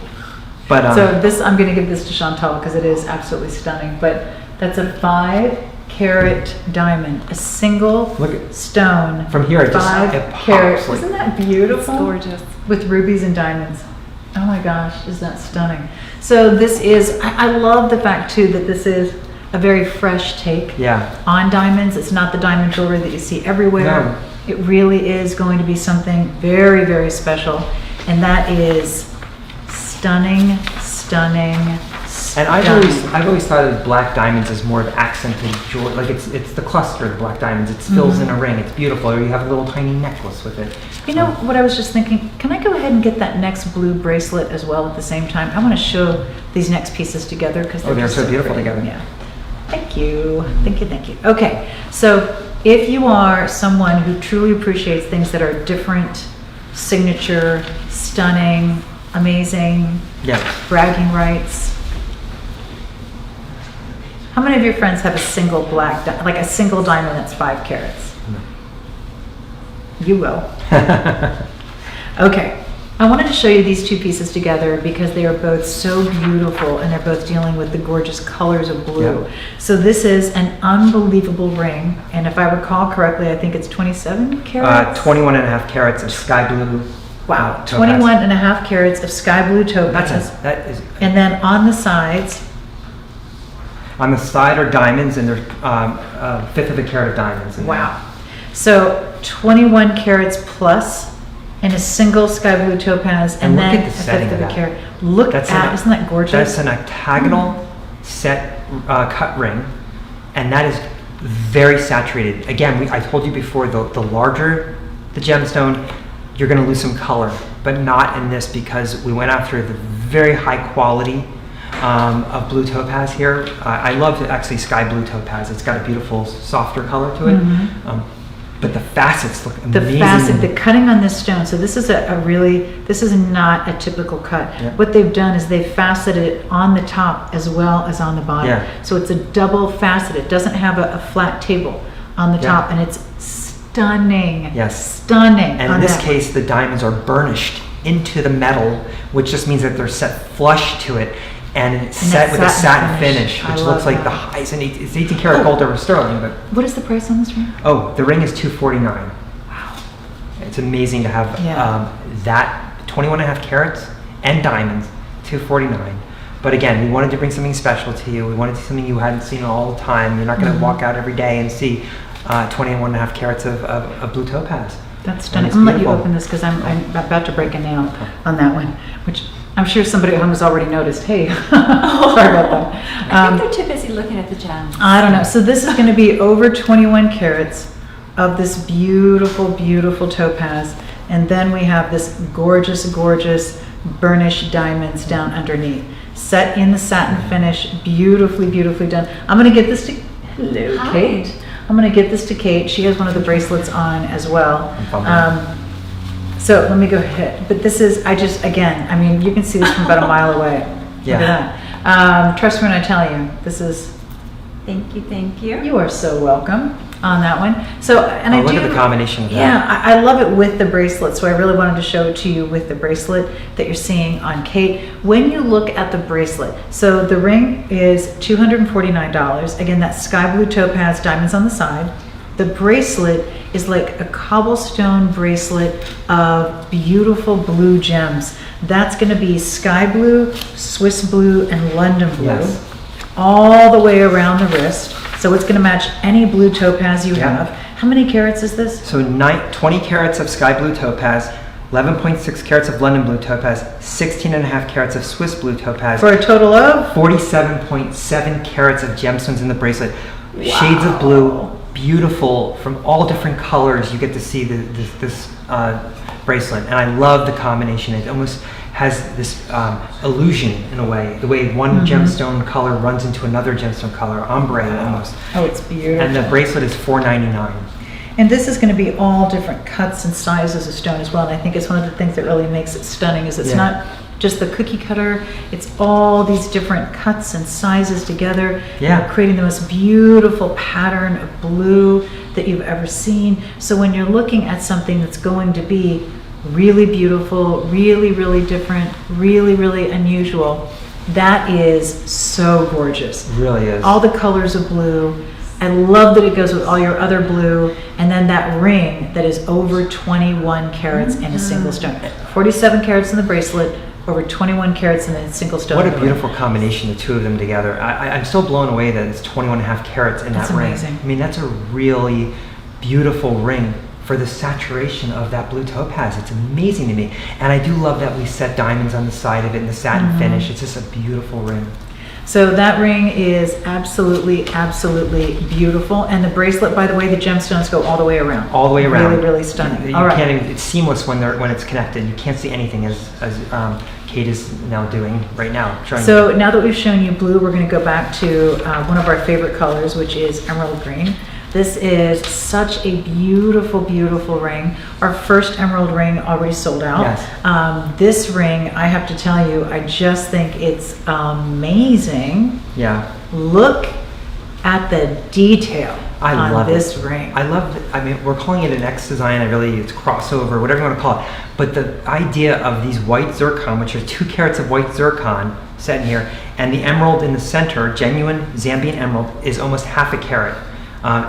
But So this, I'm going to give this to Chantal because it is absolutely stunning. But that's a 5-carat diamond, a single Look at- stone. from here, it just- 5 it pops carat. like- Isn't that beautiful? It's gorgeous. With rubies and diamonds. Oh my gosh, is that stunning? So this is, I love the fact too that this is a very fresh take yeah. on diamonds. It's not the diamond jewelry that you see everywhere. No. It really is going to be something very, very special. And that is stunning, stunning, And stunning. I've always thought of black diamonds as more of accented jewelry. Like it's the cluster of the black diamonds. It fills in a ring. It's beautiful. Or you have a little tiny necklace with it. You know what I was just thinking? Can I go ahead and get that next blue bracelet as well at the same time? I want to show these next pieces together because Oh, they're just so beautiful pretty. together. Yeah. Thank you. Thank you. Thank you. Okay. So if you are someone who truly appreciates things that are different, signature, stunning, amazing, Yes. bragging rights. How many of your friends have a single black, like a single diamond that's 5 carats? You will. Okay. I wanted to show you these two pieces together because they are both so beautiful and they're both dealing with the gorgeous colors of blue. Yeah. So this is an unbelievable ring, and if I recall correctly, I think it's 27 carats? 21 and a half carats of sky blue. Wow, Topaz. 21 and a half carats of sky blue topaz. That is. And then on the sides, On the side are diamonds, and there's a fifth of a carat of diamonds. In there. wow. So 21 carats plus in a single sky blue topaz, and look then at the a setting fifth of of a that. carat. Look That's at, isn't that gorgeous? That's an octagonal set cut ring, and that is very saturated. Again, I told you before, the larger the gemstone, you're going to lose some color, but not in this because we went after the very high quality of blue topaz here. I love actually sky blue topaz. It's got a beautiful, softer color to it. But the facets look amazing. The cutting on this stone, so this is this is not a typical cut. Yeah. What they've done is they've faceted it on the top as well as on the bottom. Yeah. So it's a double facet. It doesn't have a flat table on the Yeah. top, and it's stunning. Yes. Stunning. And on in this that. case, the diamonds are burnished into the metal, which just means that they're set flush to it, and it's set that with a satin satin finish. finish, I which love looks like that. the highest. And it's 18 karat gold over sterling, but What is the price on this ring? the ring is $249. Wow. It's amazing to have Yeah. that 21 and a half carats and diamonds, $249. But again, we wanted to bring something special to you. We wanted to see something you hadn't seen all the time. You're not going to walk out every day and see 21 and a half carats of blue topaz. That's stunning. it's I'm gonna let you beautiful. open this because I'm about to break a nail on that one, which I'm sure somebody at home has already noticed. Hey, sorry about that. I think they're too busy looking at the gems. I don't know. So this is going to be over 21 carats of this beautiful, beautiful topaz. And then we have this gorgeous, gorgeous burnished diamonds down underneath. Set in the satin finish, beautifully, beautifully done. I'm going to get this to, hello, Hi. Kate. I'm going to get this to Kate. She has one of the bracelets on as well. So let me go ahead. But this is, again, I mean, you can see this from about a mile away. Yeah. Look at that. Trust me when I tell you, this is, Thank you, thank you. you are so welcome on that one. So, and I Look do, at the combination of that. yeah, I love it with the bracelet. So I really wanted to show it to you with the bracelet that you're seeing on Kate. When you look at the bracelet, so the ring is $249. Again, that's sky blue topaz, diamonds on the side. The bracelet is like a cobblestone bracelet of beautiful blue gems. That's going to be sky blue, Swiss blue, and London blue. Yes. All the way around the wrist. So it's going to match any blue topaz you Yeah. have. How many carats is this? So 20 carats of sky blue topaz, 11.6 carats of London blue topaz, 16 and a half carats of Swiss blue topaz, For a total of? 47.7 carats of gemstones in the bracelet. Shades of blue, beautiful, from all different colors. You get to see this bracelet, and I love the combination. It almost has this illusion in a way, the way one gemstone color runs into another gemstone color, ombre almost. Oh, it's beautiful. And the bracelet is $499. And this is going to be all different cuts and sizes of stone as well. And I think it's one of the things that really makes it stunning is it's Yeah. not just the cookie cutter, it's all these different cuts and sizes together. Yeah. You're creating the most beautiful pattern of blue that you've ever seen. So when you're looking at something that's going to be really beautiful, really, really different, really, really unusual, that is so gorgeous. It really is. All the colors of blue. I love that it goes with all your other blue, and then that ring that is over 21 carats in a single stone. 47 carats in the bracelet, over 21 carats in a single stone. What a beautiful combination, the two of them together. I'm still blown away that it's 21 and a half carats in That's that ring. amazing. I mean, that's a really beautiful ring for the saturation of that blue topaz. It's amazing to me. And I do love that we set diamonds on the side of it and the satin finish. It's just a beautiful ring. So that ring is absolutely, absolutely beautiful. And the bracelet, by the way, the gemstones go all the way around. All the way around. Really, really stunning. You All right. can't even, it's seamless when it's connected. You can't see anything as Kate is now doing right now. Showing So you. now that we've shown you blue, we're going to go back to one of our favorite colors, which is emerald green. This is such a beautiful, beautiful ring. Our first emerald ring already sold out. Yes. This ring, I have to tell you, I just think it's amazing. Yeah. Look at the detail I on love this it. ring. I love it. I mean, we're calling it an X design. It's crossover, whatever you want to call it. But the idea of these white zircon, which are 2 carats of white zircon set in here, and the emerald in the center, genuine Zambian emerald, is almost half a carat.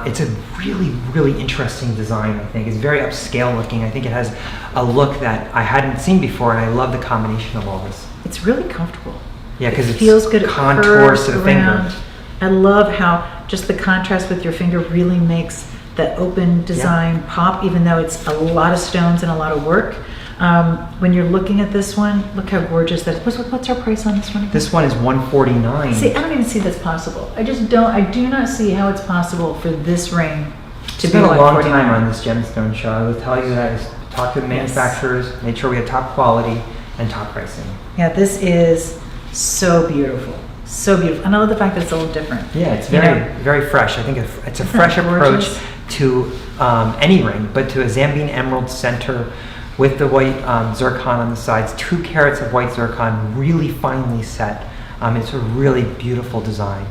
It's a really, really interesting design, I think. It's very upscale looking. I think it has a look that I hadn't seen before, and I love the combination of all this. It's really comfortable. Yeah, because It it feels good. It contours curves to the around. finger. I love how just the contrast with your finger really makes the open design pop, even though it's a lot of stones and a lot of work. When you're looking at this one, look how gorgeous that is. What's our price on this one again? This one is $149. See, I don't even see that's possible. I do not see how it's possible for this ring to be Spent a long $149. time on this gemstone show. I will tell you that I talked to the manufacturers, made sure we had top quality and top pricing. Yeah, this is so beautiful. So beautiful. And I love the fact that it's a little different. Yeah, it's You very, know? very fresh. I think it's a Isn't fresh that approach gorgeous? to any ring, but to a Zambian emerald center with the white zircon on the sides, 2 carats of white zircon, really finely set. It's a really beautiful design.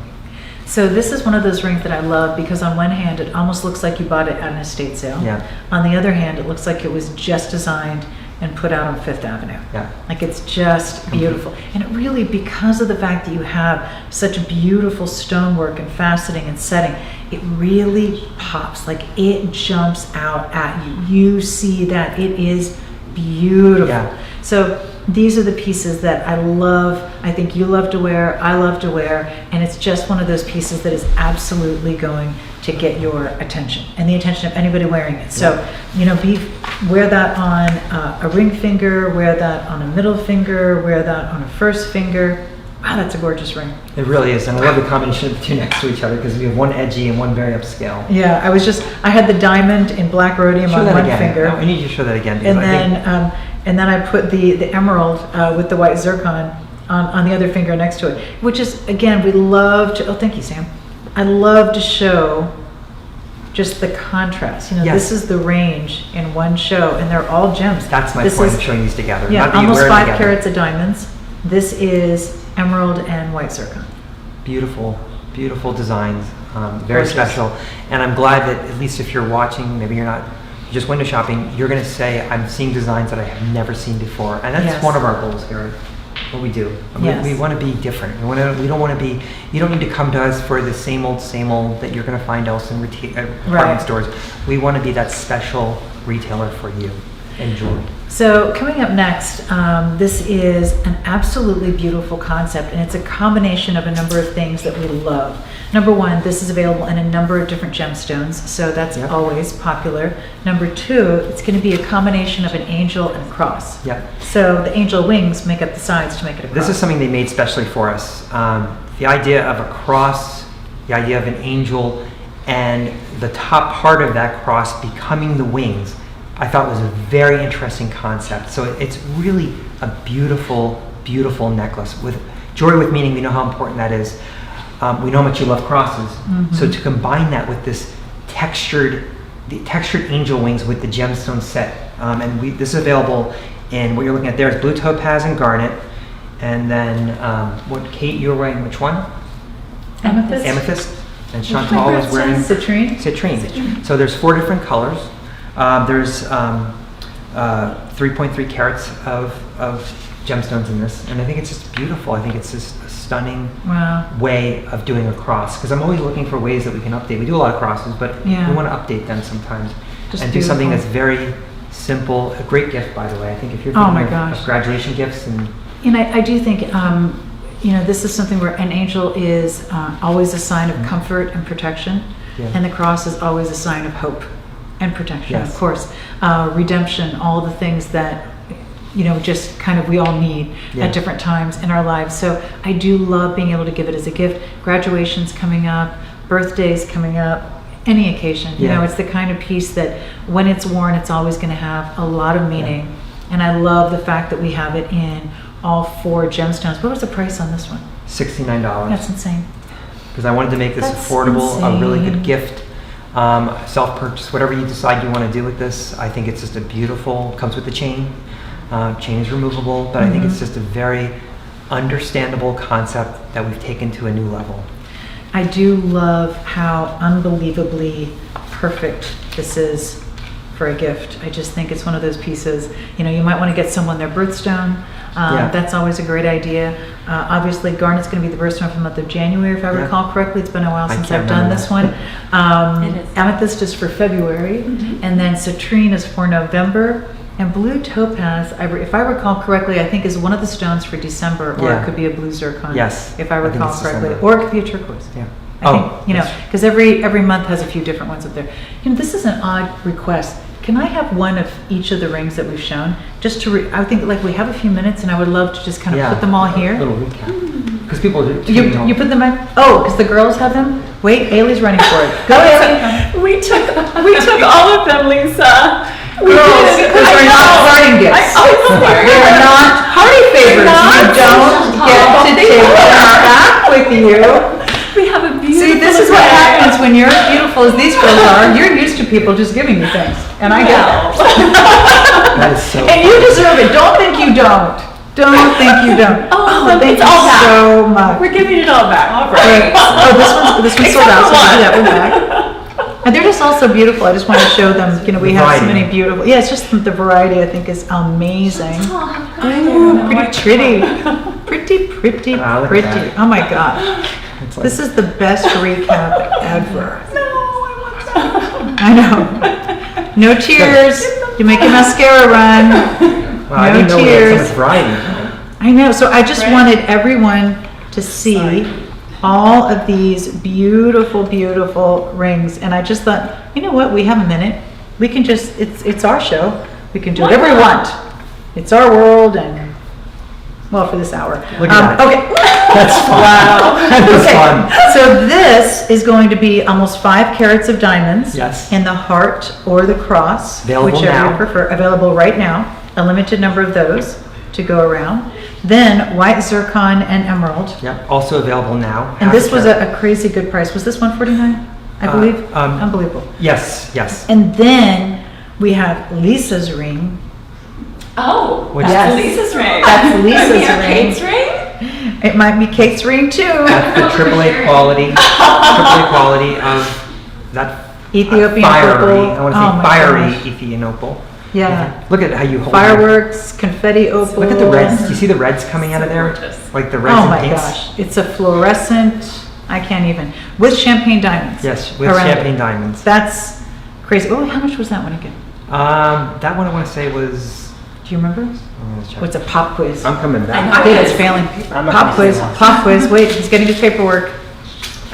So this is one of those rings that I love because on one hand, it almost looks like you bought it at an estate sale. Yeah. On the other hand, it looks like it was just designed and put out on Fifth Avenue. Yeah. Like it's just beautiful. And it really, because of the fact that you have such beautiful stonework and faceting and setting, it really pops. Like it jumps out at you. You see that it is beautiful. Yeah. So these are the pieces that I love. I think you love to wear, I love to wear, and it's just one of those pieces that is absolutely going to get your attention and the attention of anybody wearing it. So, you know, wear that on a ring finger, wear that on a middle finger, wear that on a first finger. Wow, that's a gorgeous ring. It really is, and I love the combination of the 2 next to each other because we have one edgy and one very upscale. Yeah, I had the diamond in black rhodium Show on that one again. finger. No, I need you to show that again. Because And then I put the emerald with the white zircon on the other finger next to it, which is, again, we love to, oh, thank you, Sam. I love to show just the contrast. You know, Yes. this is the range in one show, and they're all gems. That's my This point is- of showing these together. Yeah, Not that you almost wear 5 together. carats of diamonds. This is emerald and white zircon. Beautiful, beautiful designs, very Gorgeous. special. And I'm glad that at least if you're watching, maybe you're not just window shopping, you're going to say, I'm seeing designs that I have never seen before. And that's Yes. one of our goals here, what we do. Yes. We want to be different. We don't want to be, you don't need to come to us for the same old that you're going to find else in department stores. We want to be that special retailer for you. Enjoy. So coming up next, this is an absolutely beautiful concept, and it's a combination of a number of things that we love. Number one, this is available in a number of different gemstones, so that's Yep. always popular. Number two, it's going to be a combination of an angel and a cross. Yep. So the angel wings make up the sides to make it a cross. This is something they made specially for us. The idea of a cross, the idea of an angel, and the top part of that cross becoming the wings, I thought was a very interesting concept. So it's really a beautiful, beautiful necklace. With jewelry with meaning, we know how important that is. We know how much you love crosses. So to combine that with this textured angel wings with the gemstone set, and this is available in, what you're looking at there is blue topaz and garnet, and then what Kate, you're wearing which one? Amethyst. Amethyst, and Chantal is wearing Citrine. citrine. So there's 4 different colors. There's 3.3 carats of gemstones in this, and I think it's just beautiful. I think it's just a stunning way of doing a cross, because I'm always looking for ways that we can update. We do a lot of crosses, but we want to update them sometimes Just and do something beautiful. that's very simple. A great gift, by the way. I think if you're Oh thinking my of gosh. graduation gifts and And I do think, you know, this is something where an angel is always a sign of comfort and protection, Yeah. and the cross is always a sign of hope and protection, Yes. of course. Redemption, all the things that just kind of we all need at different times in our lives. So I do love being able to give it as a gift. Graduation's coming up, birthdays coming up, any occasion. It's the kind of piece that when it's worn, it's always going to have a lot of meaning. Yeah. And I love the fact that we have it in all 4 gemstones. What was the price on this one? $69. That's insane. Because I wanted to make this affordable, a really good gift. Self-purchase, whatever you decide you want to do with this. I think it's just a beautiful, comes with the chain. Chain is removable, but I think it's just a very understandable concept that we've taken to a new level. I do love how unbelievably perfect this is for a gift. I just think it's one of those pieces, you might want to get someone their birthstone. That's always a great idea. Obviously, garnet's going to be the birthstone for the month of January, if I recall correctly. It's been a while since I've done this one. Amethyst is for February, and then citrine is for November. And blue topaz, if I recall correctly, I think is one of the stones for December, or it could be a blue zircon. Yes, if I recall correctly, December. or it could be a turquoise. Yeah. I think, because every month has a few different ones up there. This is an odd request. Can I have one of each of the rings that we've shown? Just to, I think we have a few minutes, and I would love to just kind of put them all here. A little recap. Because people do. You put them back? Oh, because the girls have them? Wait, Ailey's running for it. Go, Ailey. We took all of them, Lisa. Girls, because they're not parting gifts. They're not party favors. You don't get to take them back with you. We have a beautiful. See, this is what happens when you're as beautiful as these girls are. You're used to people just giving you things, and I get that. That is so. And you deserve it. Don't think you don't. Don't think you don't. Thank it's all you back. so much. We're giving it all back. All right. This one's sold out. So we'll do that one back. And they're just also beautiful. I just want to show them. We have so many beautiful. Yeah, it's just the variety. I think is amazing. Ooh, pretty. Pretty. Oh my God. This is the best recap ever. No, I want that. I know. No tears. You make your mascara run. Wow, I didn't know we had so much variety. I know. So I just wanted everyone to see all of these beautiful, beautiful rings. And I just thought, you know what? We have a minute. We can just, it's our show. We can do whatever we want. It's our world, and well, for this hour. Look at that. Okay. That's fun. Wow. That's fun. So this is going to be almost 5 carats of diamonds. Yes. In the heart or the cross, Available whichever now. you prefer. Available right now. A limited number of those to go around. Then white zircon and emerald. Yep. Also available now. And this was a crazy good price. Was this $149? I believe. Unbelievable. Yes. And then we have Lisa's ring. Oh, Which that's is- Lisa's ring. That's Lisa's We have ring. Kate's ring. It might be Kate's ring too. That's the AAA quality. AAA quality of that Ethiopian fiery. opal. I want to Oh say my fiery gosh. Ethiopian opal. Yeah. Look at how you hold Fireworks, confetti opal. it. Look at the reds. Do you see the reds coming out of there? Gorgeous. Like the reds Oh and my pinks. gosh. It's a fluorescent. I can't even. With champagne diamonds. Yes, with around champagne it. diamonds. That's crazy. Oh, how much was that one again? That one I want to say was. Do you remember? I'm gonna check. What's a pop quiz? I'm coming back. I think it's failing. I'm not Pop gonna quiz. say that. Pop quiz. Wait, he's getting his paperwork.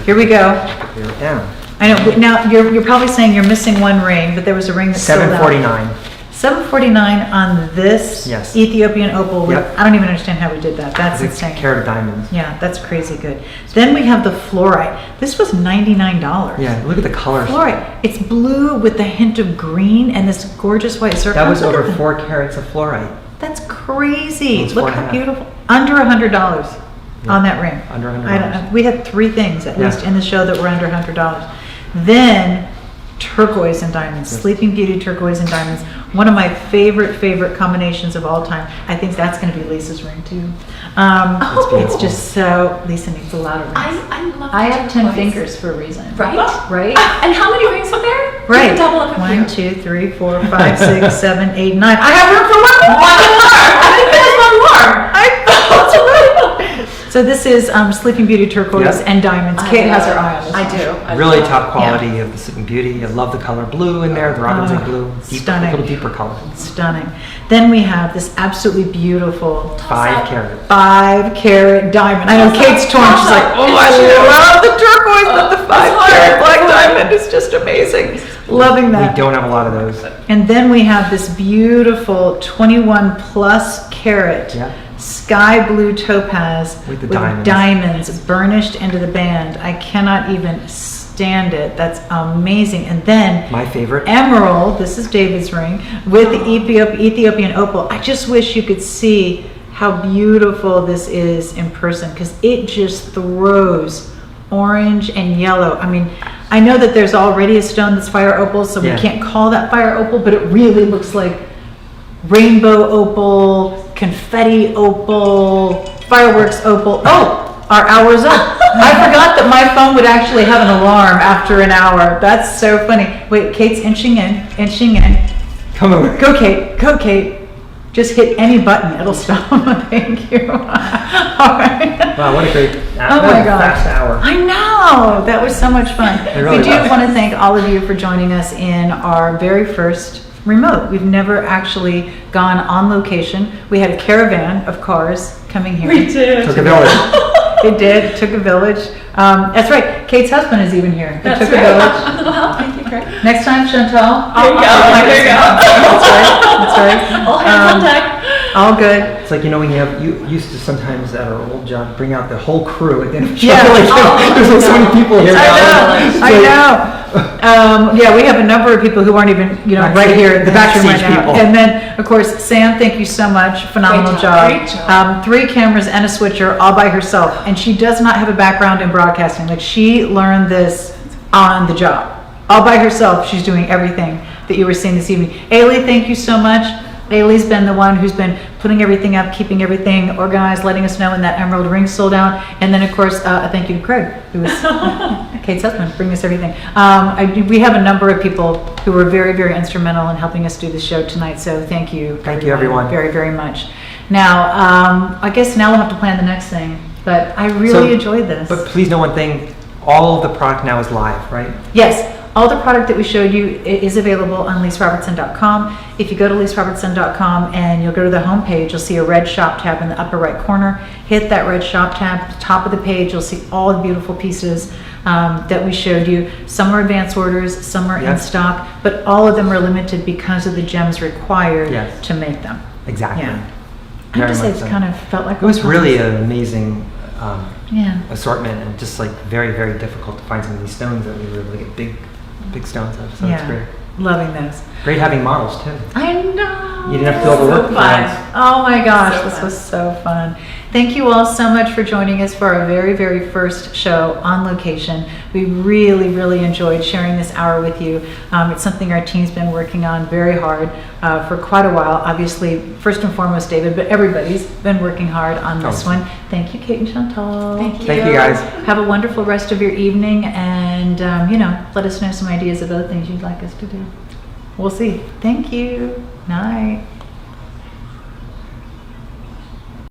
Here we go. Here, yeah. I know. But now you're probably saying you're missing one ring, but there was a ring that sold out. $749. $749 on this Yes. Ethiopian opal. With, Yep. I don't even understand how we did that. That's It's insane. carat of diamonds. Yeah, that's crazy good. Then we have the fluorite. This was $99. Yeah, look at the colors. Fluorite. It's blue with a hint of green and this gorgeous white circle. That was Look at over that. 4 carats of fluorite. That's crazy. It's Look 4.5. how beautiful. Under $100 on that ring. Under $100. I don't know. We had 3 things at Yeah. least in the show that were under $100. Then turquoise and diamonds, Yes. Sleeping Beauty turquoise and diamonds. One of my favorite combinations of all time. I think that's going to be Lisa's ring too. It's beautiful. just so, Lisa needs a lot of rings. I love I have 10 turquoise. fingers for a reason. Right? Right? And how many rings are there? You Right. can double up if 1, you- 2, 3, 4, 5, 6, 7, 8, 9. I have room for one more. I think there's one more. That's right. So this is Sleeping Beauty turquoise Yep. and diamonds. Kate has her eye on this. I one. do. Really top quality of the Sleeping Beauty. I love the color blue in there, the robinson blue. stunning. A little deeper color. Stunning. Then we have this absolutely beautiful 5 carat. 5 carat diamond. I know Kate's torn. She's like, oh, I love the turquoise, but the 5 carat black diamond is just amazing. Loving that. We don't have a lot of those. And then we have this beautiful 21 plus carat Yeah. sky blue topaz With the diamonds. diamonds burnished into the band. I cannot even stand it. That's amazing. And then My favorite. emerald, this is David's ring, with the Ethiopian opal. I just wish you could see how beautiful this is in person, because it just throws orange and yellow. I mean, I know that there's already a stone that's fire opal, so we Yeah. can't call that fire opal, but it really looks like rainbow opal, confetti opal, fireworks opal. Oh, our hour's up. I forgot that my phone would actually have an alarm after an hour. That's so funny. Wait, Kate's inching in. Come over. Go, Kate. Go, Kate. Just hit any button. It'll stop. Thank you. All right. Wow, what a great Oh my gosh. fast hour. I know. That was so much fun. It really We do was. want to thank all of you for joining us in our very first remote. We've never actually gone on location. We had a caravan of cars coming here. We did. Took a village. It did. It took a village. That's right. Kate's husband is even here. It That's took right. a village. Well, thank you, Craig. Next time, Chantal. There you go. There you go. That's right. That's right. All hands on deck. All good. It's like, when you used to sometimes at our old job bring out the whole crew at the end of the show. Yeah. Like, there's like so many people here now. It's I like- know. Yeah, we have a number of people who aren't even, right here in the back room right Backstage now. people. And then, of course, Sam, thank you so much. Phenomenal Great job. job. Great job. 3 cameras and a switcher all by herself. And she does not have a background in broadcasting. Like, she learned this on the job. All by herself, she's doing everything that you were seeing this evening. Ailey, thank you so much. Ailey's been the one who's been putting everything up, keeping everything organized, letting us know when that emerald ring sold out. And then, of course, a thank you to Craig, who was Kate's husband, bringing us everything. We have a number of people who were very, very instrumental in helping us do the show tonight. So thank you. Thank you, everyone. Very, very much. Now, I guess now we'll have to plan the next thing. But I really enjoyed this. But please know one thing, all of the product now is live, right? Yes, all the product that we showed you is available on lisarobertson.com. If you go to lisarobertson.com and you'll go to the home page, you'll see a red shop tab in the upper right corner. Hit that red shop tab, at the top of the page, you'll see all the beautiful pieces that we showed you. Some are advance orders, some are in Yes. stock, but all of them are limited because of the gems required Yes. to make them. Exactly. Yeah. I have Very to say, much it's so. kind of felt like It was really an amazing yeah. assortment, and just like very, very difficult to find some of these stones that we were able to get big stones of. So it's Yeah, great. loving those. Great having models too. I know. You didn't have to do all the work. So fun. Oh my gosh, So this fun. was so fun. Thank you all so much for joining us for our very, very first show on location. We really, really enjoyed sharing this hour with you. It's something our team's been working on very hard for quite a while. Obviously, first and foremost, David, but everybody's been working hard on this Awesome. one. Thank you, Kate and Chantal. Thank you. Thank you, guys. Have a wonderful rest of your evening, and let us know some ideas of other things you'd like us to do. We'll see. Thank you. Night.